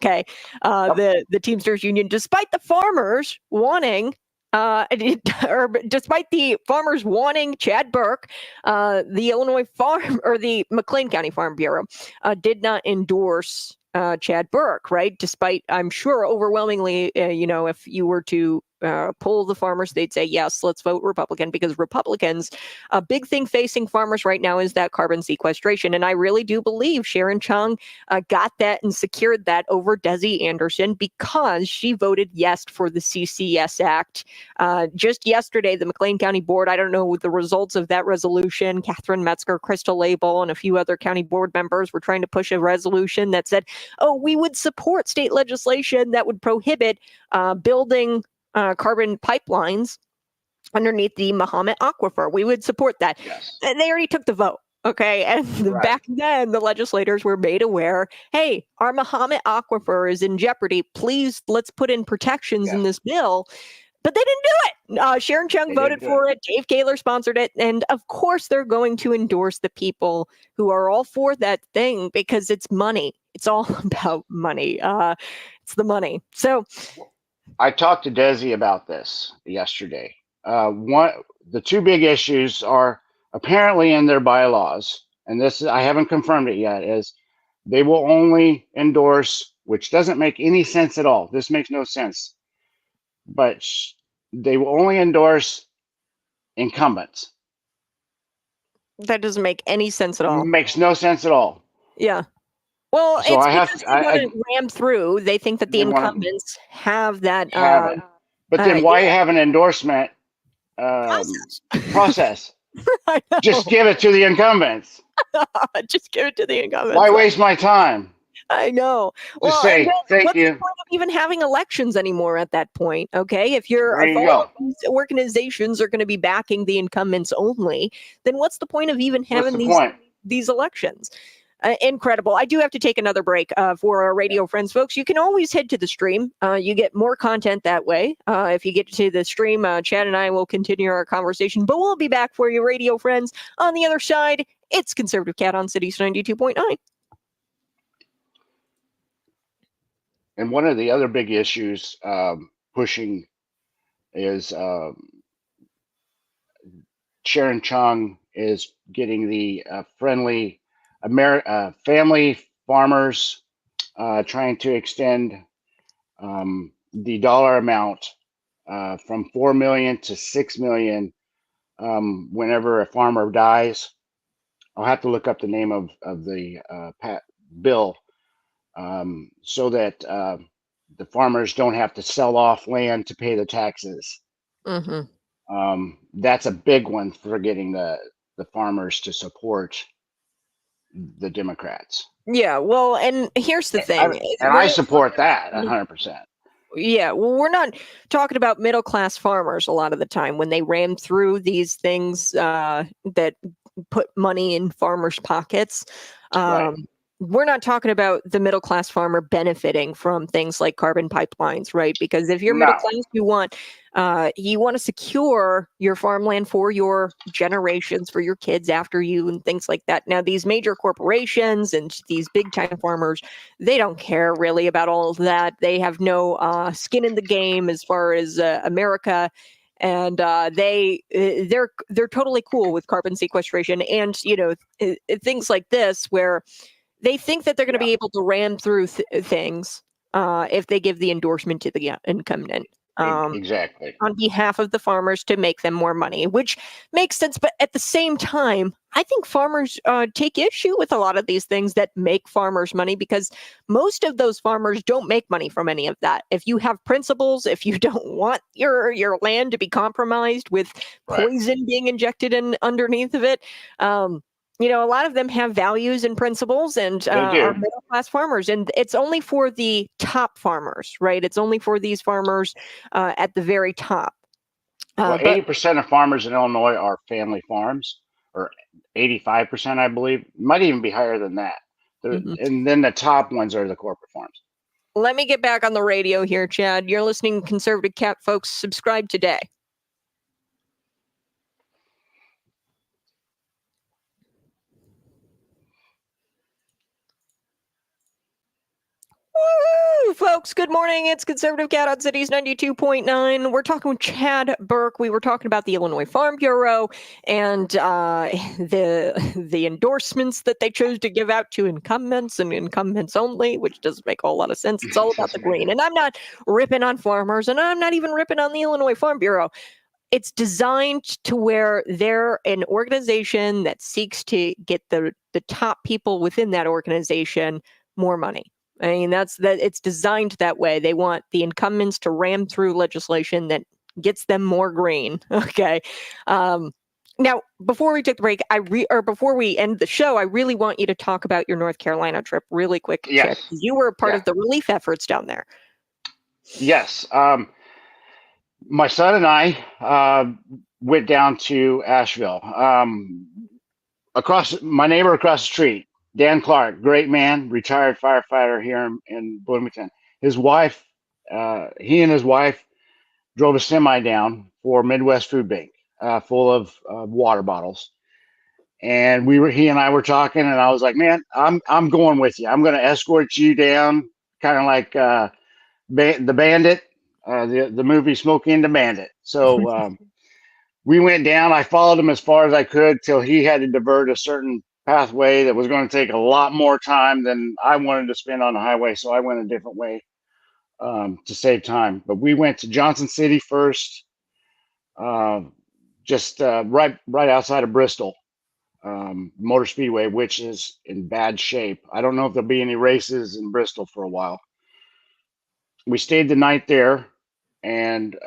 Okay, the Teamsters Union, despite the farmers wanting Despite the farmers wanting Chad Burke, the Illinois Farm or the McLean County Farm Bureau did not endorse Chad Burke, right? Despite, I'm sure, overwhelmingly, if you were to poll the farmers, they'd say, yes, let's vote Republican, because Republicans, a big thing facing farmers right now is that carbon sequestration. And I really do believe Sharon Chung got that and secured that over Desi Anderson because she voted yes for the CCS Act. Just yesterday, the McLean County Board, I don't know the results of that resolution, Catherine Metzger, Crystal Label, and a few other county board members were trying to push a resolution that said, oh, we would support state legislation that would prohibit building carbon pipelines underneath the Mahomet Aquifer. We would support that. Yes. And they already took the vote. Okay. And Right. back then, the legislators were made aware, hey, our Mahomet Aquifer is in jeopardy. Please, let's put in protections in this bill. But they didn't do it. Sharon Chung They voted didn't do for it. Dave Kaler sponsored it. And of course, they're going to endorse the people who are all for that thing because it's money. It's all about money. It's the money. So I talked to Desi about this yesterday. The two big issues are apparently in their bylaws, and this I haven't confirmed it yet, is they will only endorse, which doesn't make any sense at all. This makes no sense. But they will only endorse incumbents. that doesn't make any sense at all. Makes no sense at all. Yeah. Well, So it's I have because to- they I- want to ram through. They think that the They wanna incumbents have that have it. But then why yeah. have an endorsement process? I know. Just give it to the incumbents. Just give it to the incumbents. Why waste my time? I know. Just and say, then thank what's you. the point of even having elections anymore at that point? Okay, if There you all go. of these organizations are going to be backing the incumbents only, then what's the point of even What's having the point? these elections? Incredible. I do have to take another break for our radio friends, folks. You can always head to the stream. You get more content that way. If you get to the stream, Chad and I will continue our conversation, but we'll be back for you, radio friends. On the other side, it's Conservative Cat on Cities 92.9. And one of the other big issues pushing is Sharon Chung is getting the friendly family farmers trying to extend the dollar amount from 4 million to 6 million whenever a farmer dies. I'll have to look up the name of the bill so that the farmers don't have to sell off land to pay the taxes. Mm-hmm. That's a big one for getting the farmers to support the Democrats. Yeah, well, and here's the thing. I support that 100%. Yeah, well, we're not talking about middle class farmers a lot of the time when they ram through these things that put money in farmers' pockets. Right. We're not talking about the middle class farmer benefiting from things like carbon pipelines, right? Because if you're middle No. class, you want to secure your farmland for your generations, for your kids after you, and things like that. Now, these major corporations and these big time farmers, they don't care really about all of that. They have no skin in the game as far as America. And they're totally cool with carbon sequestration and things like this where they think that they're going to be able to ram through things if they give the endorsement to the incumbent. Exactly. On behalf of the farmers to make them more money, which makes sense. But at the same time, I think farmers take issue with a lot of these things that make farmers money because most of those farmers don't make money from any of that. If you have principles, if you don't want your land to be compromised with poison being injected in underneath of it, a lot of them have values and principles and are middle class farmers. And it's only for the top farmers, right? It's only for these farmers at the very top. Well, 80% of farmers in Illinois are family farms, or 85%, I believe. Might even be higher than that. And then the top ones are the corporate farms. Let me get back on the radio here, Chad. You're listening to Conservative Cat, folks. Subscribe today. Woo, folks. folks. Good morning. It's Conservative Cat on Cities 92.9. We're talking with Chad Burke. We were talking about the Illinois Farm Bureau and the endorsements that they chose to give out to incumbents and incumbents only, which doesn't make a whole lot of sense. It's all about the green. And I'm not ripping on farmers, and I'm not even ripping on the Illinois Farm Bureau. It's designed to where they're an organization that seeks to get the top people within that organization more money. I mean, that's that. It's designed that way. They want the incumbents to ram through legislation that gets them more green. Okay. Now, before we take the break, before we end the show, I really want you to talk about your North Carolina trip really quick. Yes. Chip. You were a part of the relief efforts down there. Yes. My son and I went down to Asheville. My neighbor across the street, Dan Clark, great man, retired firefighter here in Bloomington. His wife, he and his wife drove a semi down for Midwest Food Bank, full of water bottles. And he and I were talking, and I was like, man, I'm going with you. I'm going to escort you down, kind of like the Bandit, the movie Smokey and the Bandit. So we went down. I followed him as far as I could till he had to divert a certain pathway that was going to take a lot more time than I wanted to spend on the highway. So I went a different way to save time. But we went to Johnson City first, just right outside of Bristol Motor Speedway, which is in bad shape. I don't know if there'll be any races in Bristol for a while. We stayed the night there and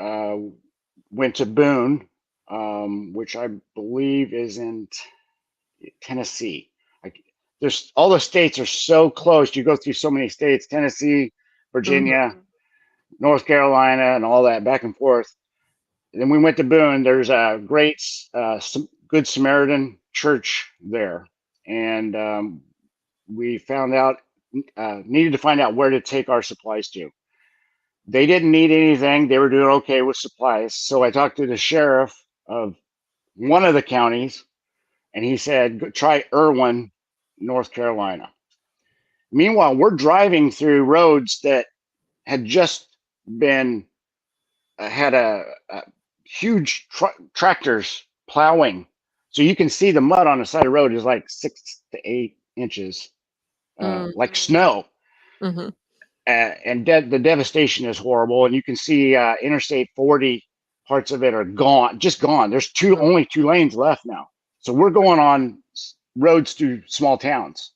went to Boone, which I believe is in Tennessee. There's all the states are so close. You go through so many states: Tennessee, Virginia, North Carolina, and all that back and forth. And then we went to Boone. There's a great Good Samaritan church there, and we found out needed to find out where to take our supplies to. They didn't need anything. They were doing okay with supplies. So I talked to the sheriff of one of the counties, and he said, try Irwin, North Carolina. Meanwhile, we're driving through roads that had just been, had a huge tractors plowing. So you can see the mud on the side of the road is like 6 to 8 inches, like snow. And the devastation is horrible. And you can see Interstate 40, parts of it are gone, just gone. There's only 2 lanes left now. So we're going on roads through small towns.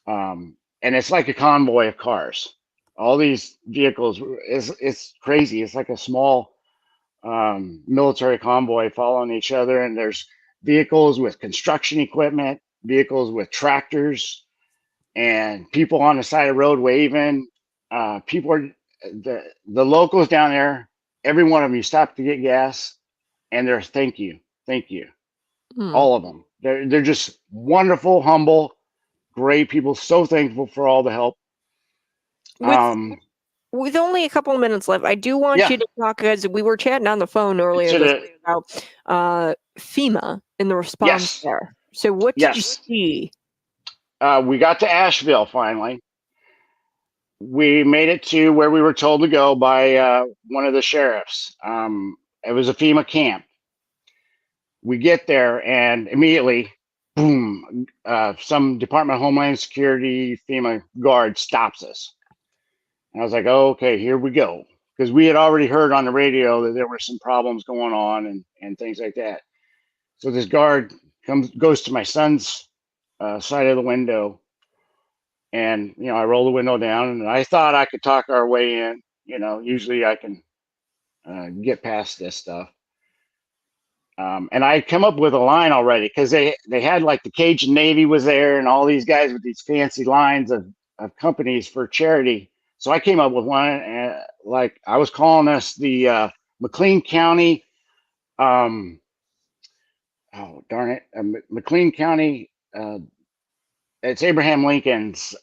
And it's like a convoy of cars. All these vehicles, it's crazy. It's like a small military convoy following each other. And there's vehicles with construction equipment, vehicles with tractors, and people on the side of the road waving. People are the locals down there. Every one of them, you stop to get gas, and they're thank you, all of them. They're just wonderful, humble, great people. So thankful for all the help. With only a couple of minutes left, I do want you to talk, because we were chatting on the phone earlier this week about FEMA and the response there. So what did you see? We got to Asheville finally. We made it to where we were told to go by one of the sheriffs. It was a FEMA camp. We get there and immediately, boom, some Department of Homeland Security FEMA guard stops us. And I was like, oh, okay, here we go. Because we had already heard on the radio that there were some problems going on and things like that. So this guard goes to my son's side of the window. And, I roll the window down, and I thought I could talk our way in. Usually I can get past this stuff. And I come up with a line already, because they had like the Cajun Navy was there and all these guys with these fancy lines of companies for charity. So I came up with one, and like I was calling us the McLean County. Oh, darn it. McLean County. It's Abraham Lincoln's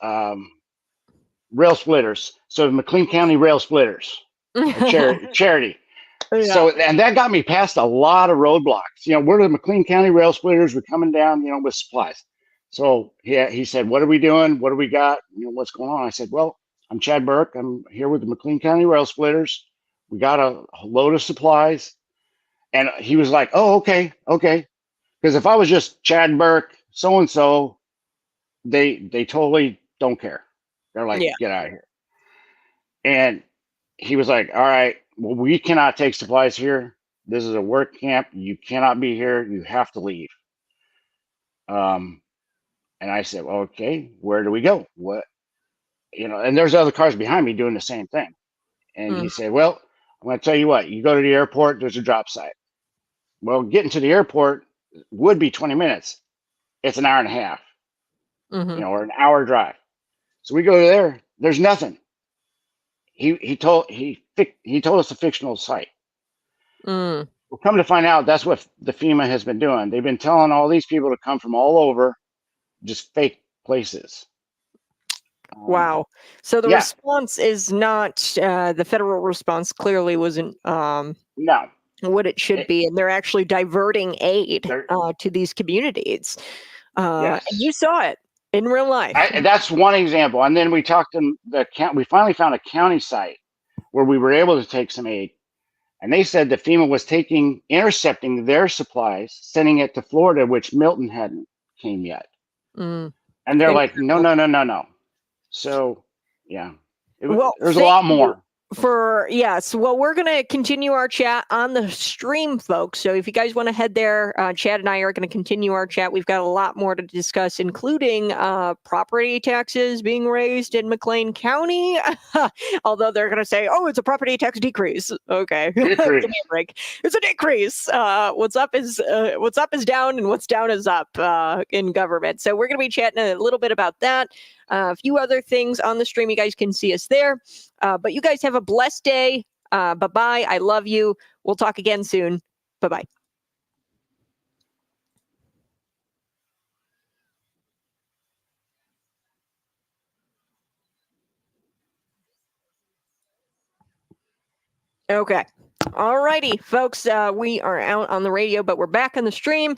rail splitters. So McLean County Rail Splitters, charity. Yeah. So, and that got me past a lot of roadblocks. We're the McLean County Rail Splitters. We're coming down, with supplies. So he said, what are we doing? What do we got? What's going on? I said, well, I'm Chad Burke. I'm here with the McLean County Rail Splitters. We got a load of supplies. And he was like, oh, okay, okay. Because if I was just Chad Burke, so-and-so, they totally don't care. They're like, Yeah. get out of here. And he was like, all right, well, we cannot take supplies here. This is a work camp. You cannot be here. You have to leave. And I said, well, okay, where do we go? What, and there's other cars behind me doing the same thing. And he said, well, I'm going to tell you what, you go to the airport, there's a drop site. Well, getting to the airport would be 20 minutes. It's an hour and a half, or an hour drive. So we go there, there's nothing. He told us a fictional site. We'll come to find out that's what the FEMA has been doing. They've been telling all these people to come from all over, just fake places. Wow. So the response is not the federal response clearly wasn't no what it should be, and they're actually diverting aid to these communities. And you saw it in real life. That's one example. And then we talked to we finally found a county site where we were able to take some aid. And they said that FEMA was intercepting their supplies, sending it to Florida, which Milton hadn't came yet. And they're like, no. So, yeah, there's a lot more. Well, we're going to continue our chat on the stream, folks. So if you guys want to head there, Chad and I are going to continue our chat. We've got a lot more to discuss, including property taxes being raised in McLean County. Although they're going to say, oh, it's a property tax decrease. Okay. Give me a break. It's a decrease. What's up is down, and what's down is up in government. So we're going to be chatting a little bit about that. A few other things on the stream. You guys can see us there. But you guys have a blessed day. Bye-bye. I love you. We'll talk again soon. Bye-bye. Okay. All righty, folks. We are out on the radio, but we're back on the stream.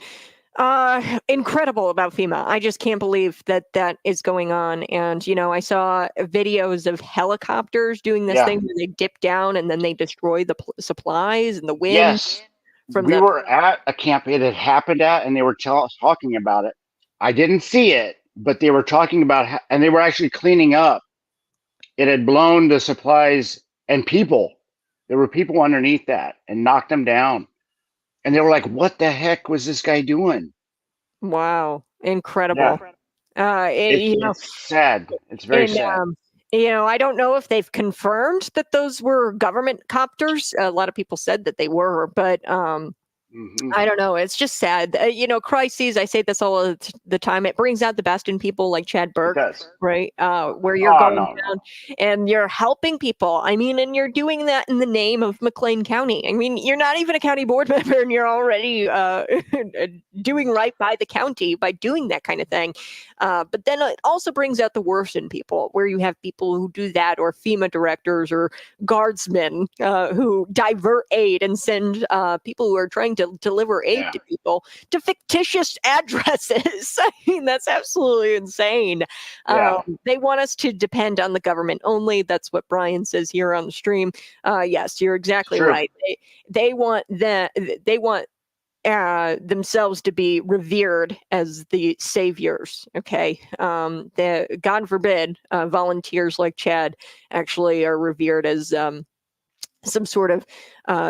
Incredible about FEMA. I just can't believe that is going on. And, I saw videos of helicopters doing this thing where they dip down and then they destroy the supplies and the wind. Yes. We were at a camp it had happened at, and they were talking about it. I didn't see it, but they were talking about and they were actually cleaning up. It had blown the supplies and people. There were people underneath that and knocked them down. And they were like, what the heck was this guy doing? Wow. Incredible. Yeah. It's sad. It's very sad. I don't know if they've confirmed that those were government copters. A lot of people said that they were, but I don't know. It's just sad. Crises, I say this all the time. It brings out the best in people like Chad Burke, right? Where you're going down and you're helping people. I mean, and you're doing that in the name of McLean County. I mean, you're not even a county board member and you're already doing right by the county by doing that kind of thing. But then it also brings out the worst in people, where you have people who do that, or FEMA directors or guardsmen who divert aid and send people who are trying to deliver aid to people to fictitious addresses. I mean, that's absolutely insane. They want us to depend on the government only. That's what Brian says here on the stream. Yes, you're exactly right. They want themselves to be revered as the saviors. Okay. God forbid, volunteers like Chad actually are revered as some sort of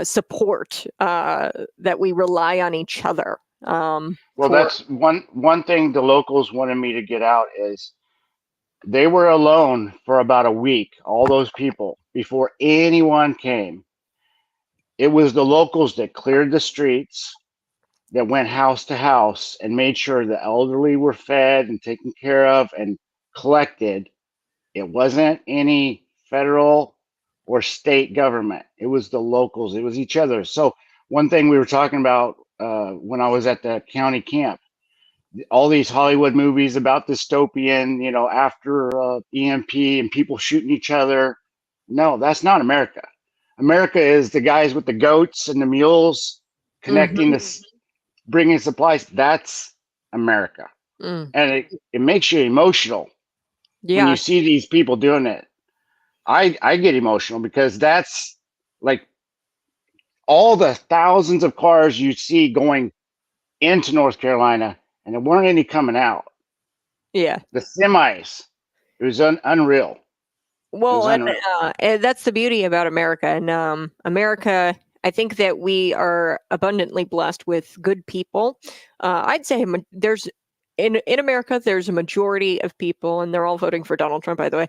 support that we rely on each other. That's one thing the locals wanted me to get out is they were alone for about a week, all those people, before anyone came. It was the locals that cleared the streets, that went house to house and made sure the elderly were fed and taken care of and collected. It wasn't any federal or state government. It was the locals. It was each other. So one thing we were talking about when I was at the county camp, all these Hollywood movies about dystopian, after EMP and people shooting each other. No, that's not America. America is the guys with the goats and the mules connecting bringing supplies. That's America. And it makes you emotional when you see these people doing it. I get emotional because that's like all the thousands of cars you see going into North Carolina, and there weren't any coming out. Yeah. The semis, it was unreal. It was Well, unreal. and that's the beauty about America. And America, I think that we are abundantly blessed with good people. I'd say there's in America, there's a majority of people, and they're all voting for Donald Trump, by the way,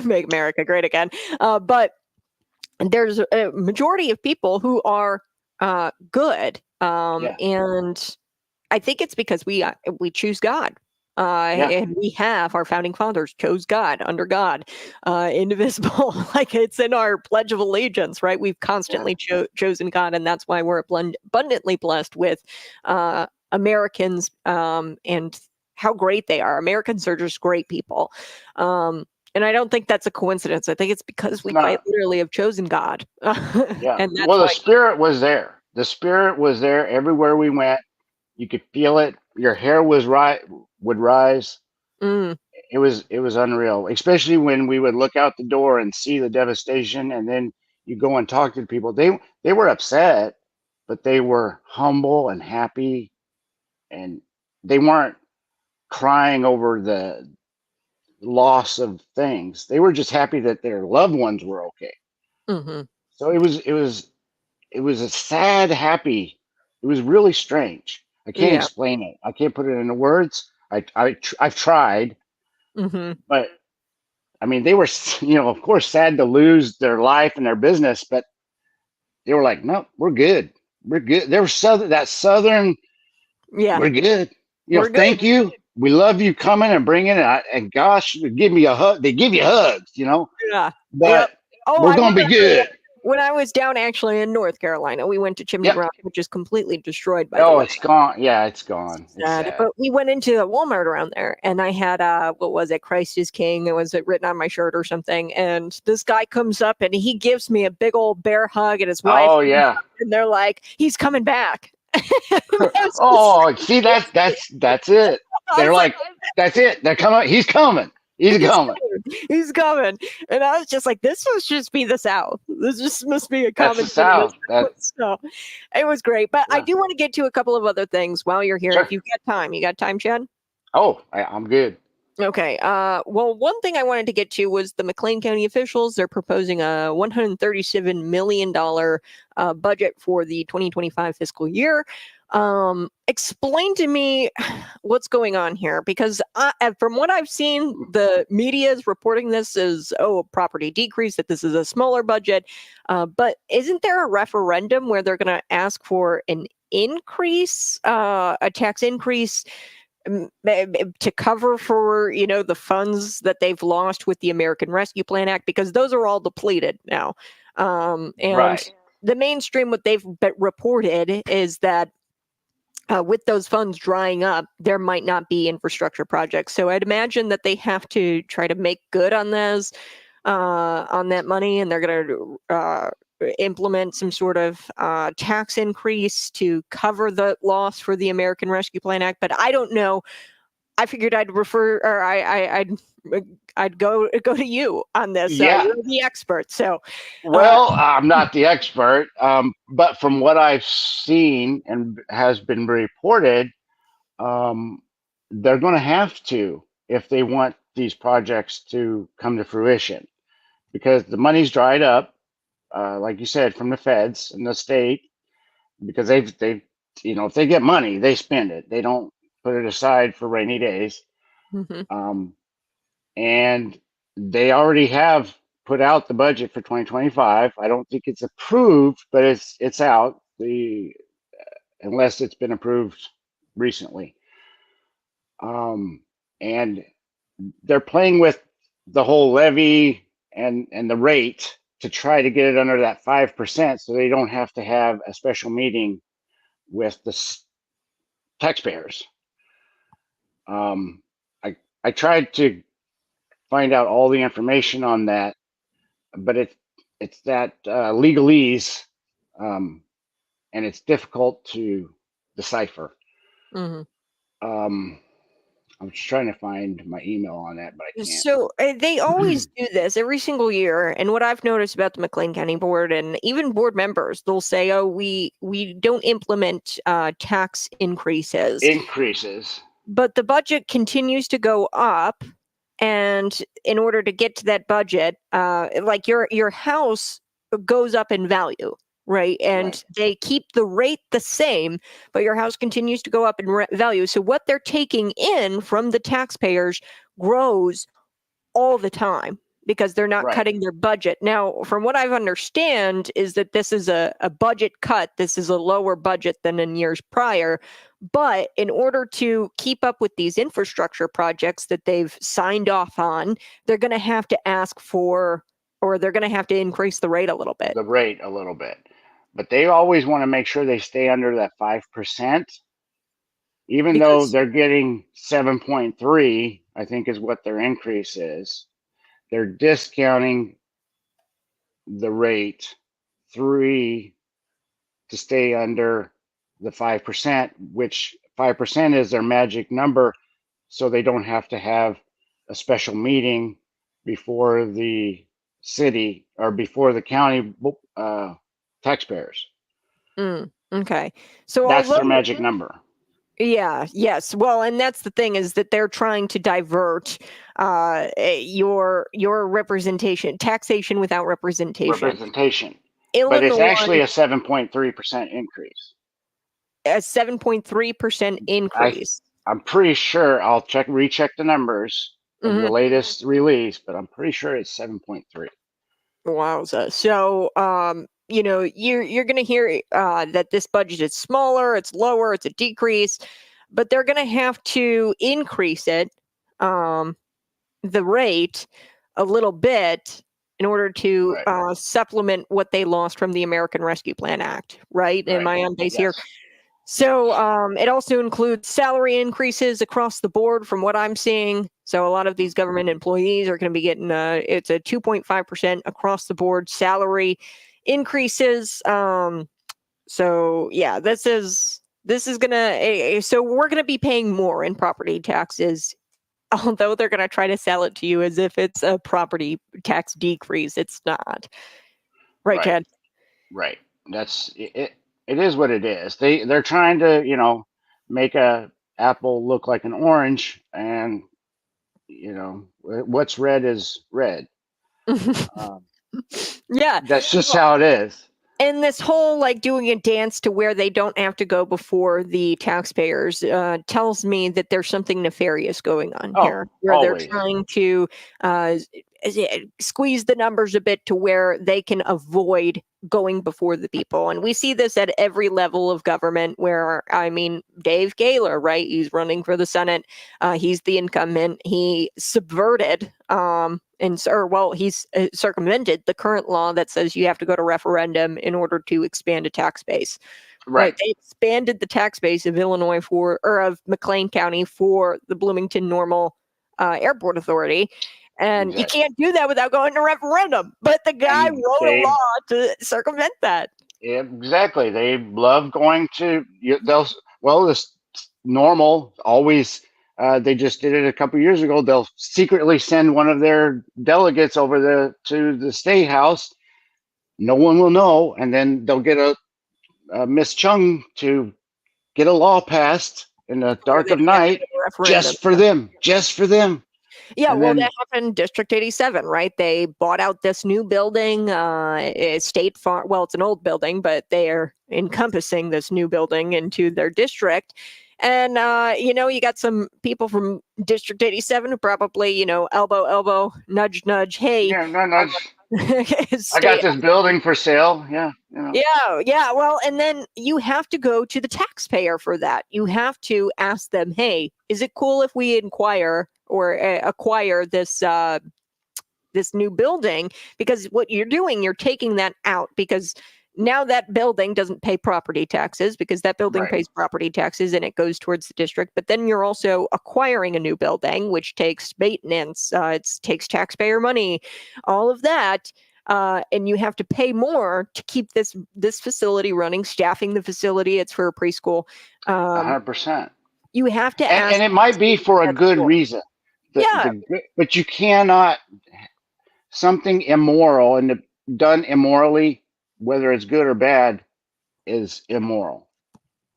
make America great again. But there's a majority of people who are good, Yeah. and I think it's because we choose God. Yeah. And we have our founding fathers chose God, under God, indivisible. Like it's in our Pledge of Allegiance, right? We've constantly chosen God, and that's why we're abundantly blessed with Americans and how great they are. Americans are just great people. And I don't think that's a coincidence. I think it's because It's we quite not. literally have chosen God. Yeah. And that's Well, the why. spirit was there. The spirit was there everywhere we went. You could feel it. Your hair was would rise. Mm, It was unreal, especially when we would look out the door and see the devastation, and then you go and talk to the people. They were upset, but they were humble and happy, and they weren't crying over the loss of things. They were just happy that their loved ones were okay. hmm So it was a sad, happy. It was really strange. I can't Yeah. explain it. I can't put it into words. I've tried, hmm but I mean, they were, of course, sad to lose their life and their business, but they were like, no, we're good. We're good. They were that Southern, Yeah. we're good. We're good. Thank you. We love you coming and bringing it. And gosh, give me a hug. They give you hugs, Yeah. Yep. but Oh, we're I going to be remember good. when I was down actually in North Carolina, we went to Chimney Yep. Rock, which is completely destroyed, by the Oh, way. it's gone. Yeah, it's gone. It's sad. But we went into a Walmart around there, and I had what was it, Christ is King? It was written on my shirt or something. And this guy comes up and he gives me a big old bear hug, and his wife, Oh, yeah. and they're like, "He's coming back." Oh, see, that's it. I They're was like, that's it. They're coming. He's coming. He's coming. He's coming. And I was just like, this must just be the South. This just must be a That's common the South. So it was great. But I Yeah. do want to get to a couple of other things while you're here. Sure. If you got time. You got time, Chad? Oh, I'm good. Okay. Well, one thing I wanted to get to was the McLean County officials. They're proposing a $137 million budget for the 2025 fiscal year. Explain to me what's going on here, because from what I've seen, the media is reporting this as, a property decrease, that this is a smaller budget. But isn't there a referendum where they're going to ask for an increase, a tax increase? To cover for the funds that they've lost with the American Rescue Plan Act, because those are all depleted now. And Right. the mainstream, what they've reported is that with those funds drying up, there might not be infrastructure projects. So I'd imagine that they have to try to make good on those, on that money, and they're going to implement some sort of tax increase to cover the loss for the American Rescue Plan Act. But I don't know. I figured I'd I'd go to you on this. Yeah. You're the expert. So Well, I'm not the expert, but from what I've seen and has been reported, they're going to have to if they want these projects to come to fruition, because the money's dried up, like you said, from the feds and the state, because they've if they get money, they spend it. They don't put it aside for rainy days. mhm. And they already have put out the budget for 2025. I don't think it's approved, but it's out. Unless it's been approved recently. And they're playing with the whole levy and the rate to try to get it under that 5%, so they don't have to have a special meeting with the taxpayers. I tried to find out all the information on that, but it's that legalese, and it's difficult to decipher. Mhm. I'm just trying to find my email on that, but I can't. So they always do this every single year. And what I've noticed about the McLean County Board and even board members, they'll say, "Oh, we don't implement tax increases," but the budget continues to go up. And in order to get to that budget, like your house goes up in value, right? And they keep the rate the same, but your house continues to go up in value. So what they're taking in from the taxpayers grows all the time because they're not cutting their budget. Now, from what I understand is that this is a budget cut. This is a lower budget than in years prior. But in order to keep up with these infrastructure projects that they've signed off on, they're going to have to ask for, or they're going to have to increase the rate a little bit. But they always want to make sure they stay under that 5%, even though they're getting 7.3, I think is what their increase is. They're discounting the rate 3 to stay under the 5%, which 5% is their magic number, so they don't have to have a special meeting before the city or before the county taxpayers. Okay. So that's their magic number. Yeah, yes. Well, and that's the thing is that they're trying to divert your representation, taxation without representation. Illinois, but it's actually a 7.3% increase. A 7.3% increase. I'm pretty sure I'll recheck the numbers of the latest release, but I'm pretty sure it's 7.3. Wowza. So, you know, you're going to hear that this budget is smaller, it's lower, it's a decrease, but they're going to have to increase it, the rate a little bit in order to supplement what they lost from the American Rescue Plan Act, right? Am I on base here? So it also includes salary increases across the board from what I'm seeing. So a lot of these government employees are going to be getting it's a 2.5% across the board salary increases. So yeah, this is gonna so we're gonna be paying more in property taxes, although they're gonna try to sell it to you as if it's a property tax decrease. It's not. Right, Chad? Right. That's it. It is what it is. They're trying to, you know, make a apple look like an orange, and you know what's red is red. Yeah, that's just how it is. And this whole like doing a dance to where they don't have to go before the taxpayers tells me that there's something nefarious going on here, where always. They're trying to squeeze the numbers a bit to where they can avoid going before the people. And we see this at every level of government where, I mean, Dave Gaylor, right? He's running for the Senate. He's the incumbent. He subverted he's circumvented the current law that says you have to go to referendum in order to expand a tax base. Right. They expanded the tax base of Illinois of McLean County for the Bloomington Normal Airport Authority. And you can't do that without going to referendum. But the guy wrote a law to circumvent that. Yeah, exactly. They love going to this normal always. They just did it a couple years ago. They'll secretly send one of their delegates over to the state house. No one will know, and then they'll get a Miss Chung to get a law passed in the dark of night, just for them. Yeah, and that happened in District 87, right? They bought out this new building, State Farm. Well, it's an old building, but they are encompassing this new building into their district. And, you got some people from District 87 who probably, elbow, nudge, hey. Yeah, nudge. I got this building for sale. Yeah. Yeah. Well, and then you have to go to the taxpayer for that. You have to ask them, hey, is it cool if we acquire this this new building? Because what you're doing, you're taking that out because now that building doesn't pay property taxes because that building pays property taxes and it goes towards the district. But then you're also acquiring a new building, which takes maintenance, it takes taxpayer money, all of that. And you have to pay more to keep this facility running, staffing the facility. It's for a preschool. 100%. You have to ask. And it might be for a good reason. Yeah. But you cannot, something immoral and done immorally, whether it's good or bad, is immoral.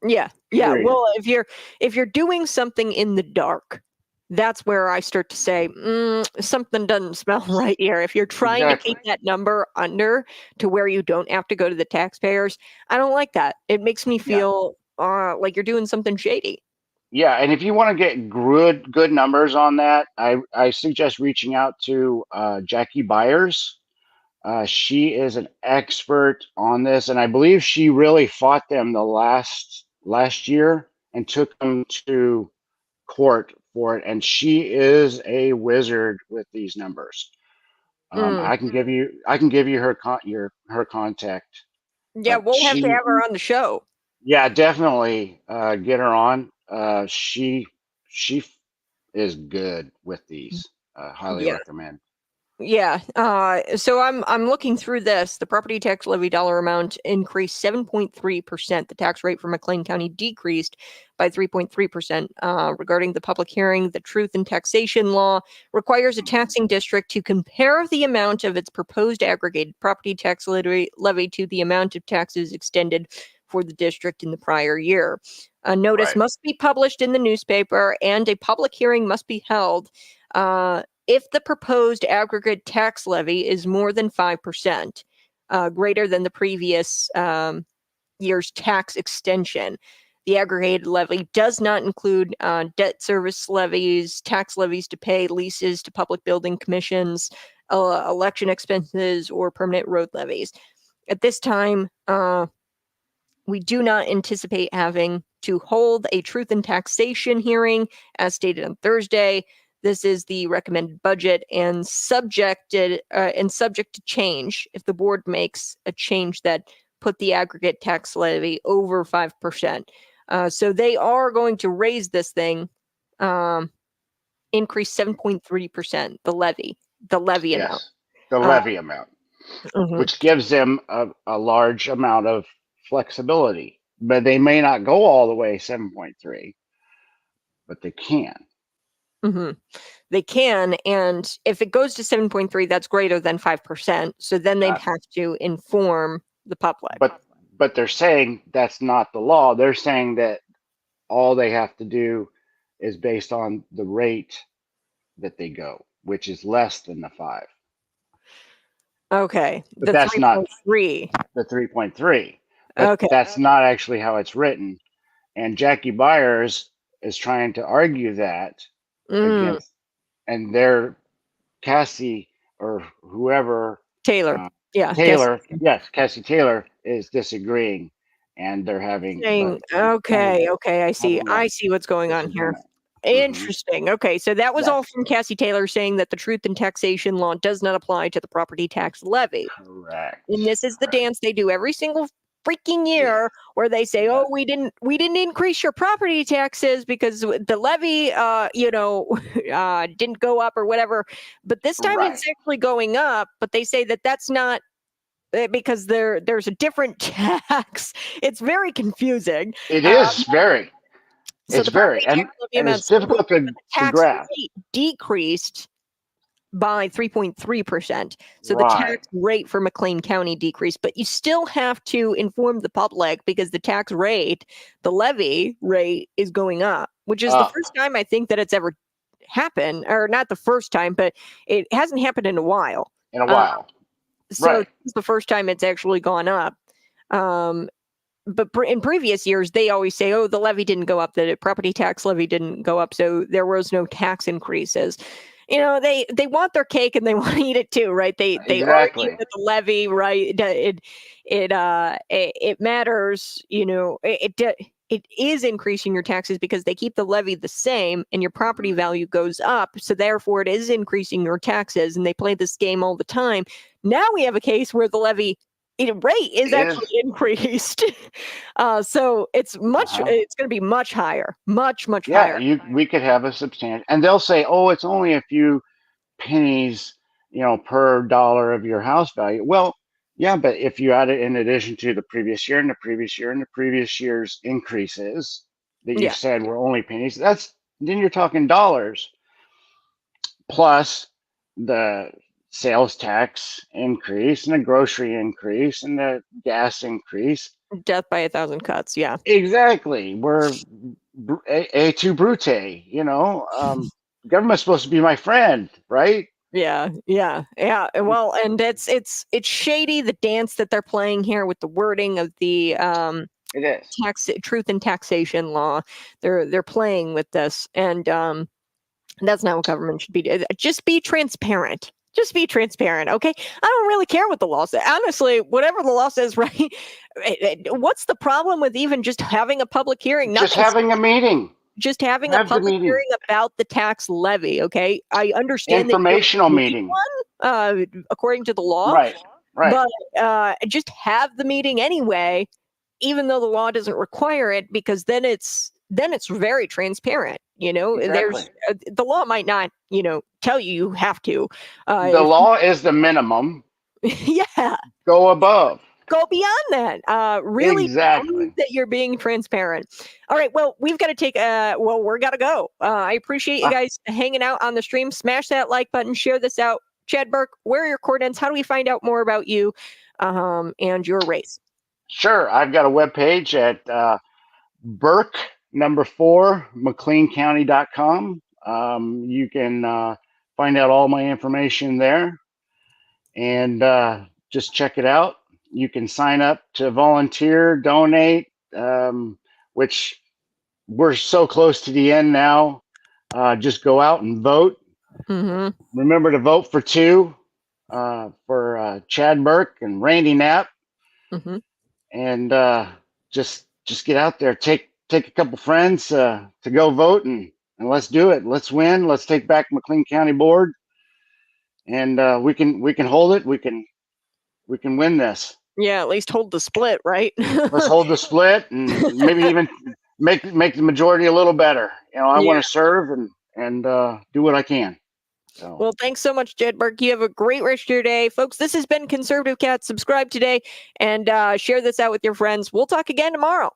Yeah. Period. Well, if you're doing something in the dark, that's where I start to say something doesn't smell right here. If you're trying to keep that number under to where you don't have to go to the taxpayers, I don't like that. It makes me feel like you're doing something shady. Yeah, and if you want to get good numbers on that, I suggest reaching out to Jackie Byers. She is an expert on this, and I believe she really fought them the last year and took them to court for it. And she is a wizard with these numbers. I can give you her contact. Yeah, But we'll have to have her on the show. Yeah, definitely get her on. She is good with these. Highly recommend. Yeah. So I'm looking through this. The property tax levy dollar amount increased 7.3%. The tax rate for McLean County decreased by 3.3%. Regarding the public hearing, the Truth in Taxation law requires a taxing district to compare the amount of its proposed aggregated property tax levy to the amount of taxes extended for the district in the prior year. A notice must be published in the newspaper, and a public hearing must be held if the proposed aggregate tax levy is more than 5%, greater than the previous year's tax extension. The aggregated levy does not include debt service levies, tax levies to pay leases to public building commissions, election expenses, or permanent road levies. At this time, we do not anticipate having to hold a truth in taxation hearing, as stated on Thursday. This is the recommended budget and subject to change if the board makes a change that put the aggregate tax levy over 5%. So they are going to raise this thing, increase 7.3%, the levy amount. The levy amount, which gives them a large amount of flexibility. But they may not go all the way 7.3, but they can. They can, and if it goes to 7.3, that's greater than 5%. So then they'd have to inform the public. But they're saying that's not the law. They're saying that all they have to do is based on the rate that they go, which is less than the 5. Okay, but that's not 3.3. The 3.3. Okay, that's not actually how it's written. And Jackie Byers is trying to argue that against, and they're Cassie or whoever Taylor. Taylor, yes, Cassie Taylor is disagreeing, and they're having saying, okay, I see what's going on here. Interesting. Okay, so that was all from Cassie Taylor saying that the truth in taxation law does not apply to the property tax levy. Correct. And this is the dance they do every single freaking year, where they say, "Oh, we didn't increase your property taxes because the levy, didn't go up or whatever." But this time it's actually going up. But they say that that's not because there's a different tax. It's very confusing. It is very. So it's very, and it's difficult to grasp. Rate decreased by 3.3%. So the tax rate for McLean County decreased, but you still have to inform the public because the tax rate, the levy rate, is going up, which is the first time I think that it's ever happened, or not the first time, but it hasn't happened in a while. So it's the first time it's actually gone up. But in previous years, they always say, "Oh, the levy didn't go up, the property tax levy didn't go up, so there was no tax increases." You know, they want their cake and they want to eat it too, right? They argue that the levy, right? It matters. You know, it is increasing your taxes because they keep the levy the same and your property value goes up, so therefore it is increasing your taxes. And they play this game all the time. Now we have a case where the levy rate is actually increased. So it's it's going to be much higher, much higher. We could have a substantial, and they'll say, "Oh, it's only a few pennies, per dollar of your house value." Well, yeah, but if you add it in addition to the previous year and the previous year and the previous year's increases, that you Yeah. said were only pennies. Then you're talking dollars, then you're talking dollars, plus the sales tax increase and the grocery increase and the gas increase. Death by 1,000 cuts. Yeah. Exactly. We're a tu brute, government's supposed to be my friend, right? Yeah. Well, and it's shady, the dance that they're playing here with the wording of the It is. truth and taxation law. They're playing with this, and that's not what government should be. Just be transparent. Just be transparent, okay? I don't really care what the law says. Honestly, whatever the law says, right? What's the problem with even just having a public hearing? Just having a meeting. Just having a Have the public meeting. hearing about the tax levy, okay? I understand that you don't Informational need meeting. one, according to the law, Right. but just have the meeting anyway, even though the law doesn't require it, because then it's very transparent. Exactly. There's the law might not, tell you have to. The law is the minimum. Yeah. Go above. Go beyond that. Really Exactly. prove that you're being transparent. All right. Well, we've got to take we're got to go. I appreciate you guys hanging out on the stream. Smash that like button, share this out. Chad Burke, where are your coordinates? How do we find out more about you and your race? Sure. I've got a webpage at Burke 4 McLeancounty.com. You can find out all my information there and just check it out. You can sign up to volunteer, donate, which we're so close to the end now. Just go out and vote. Mm-hmm. Remember to vote for 2 for Chad Burke and Randy Knapp. Mm-hmm. And just get out there. Take a couple friends to go vote and let's do it. Let's win. Let's take back McLean County Board, and we can hold it. We can win this. Yeah, at least hold the split, right? Let's hold the split and maybe even make the majority a little better. I want to serve and do what I can. So. Well, thanks so much, Chad Burke. You have a great rest of your day. Folks, this has been Conservative Cat. Subscribe today and share this out with your friends. We'll talk again tomorrow.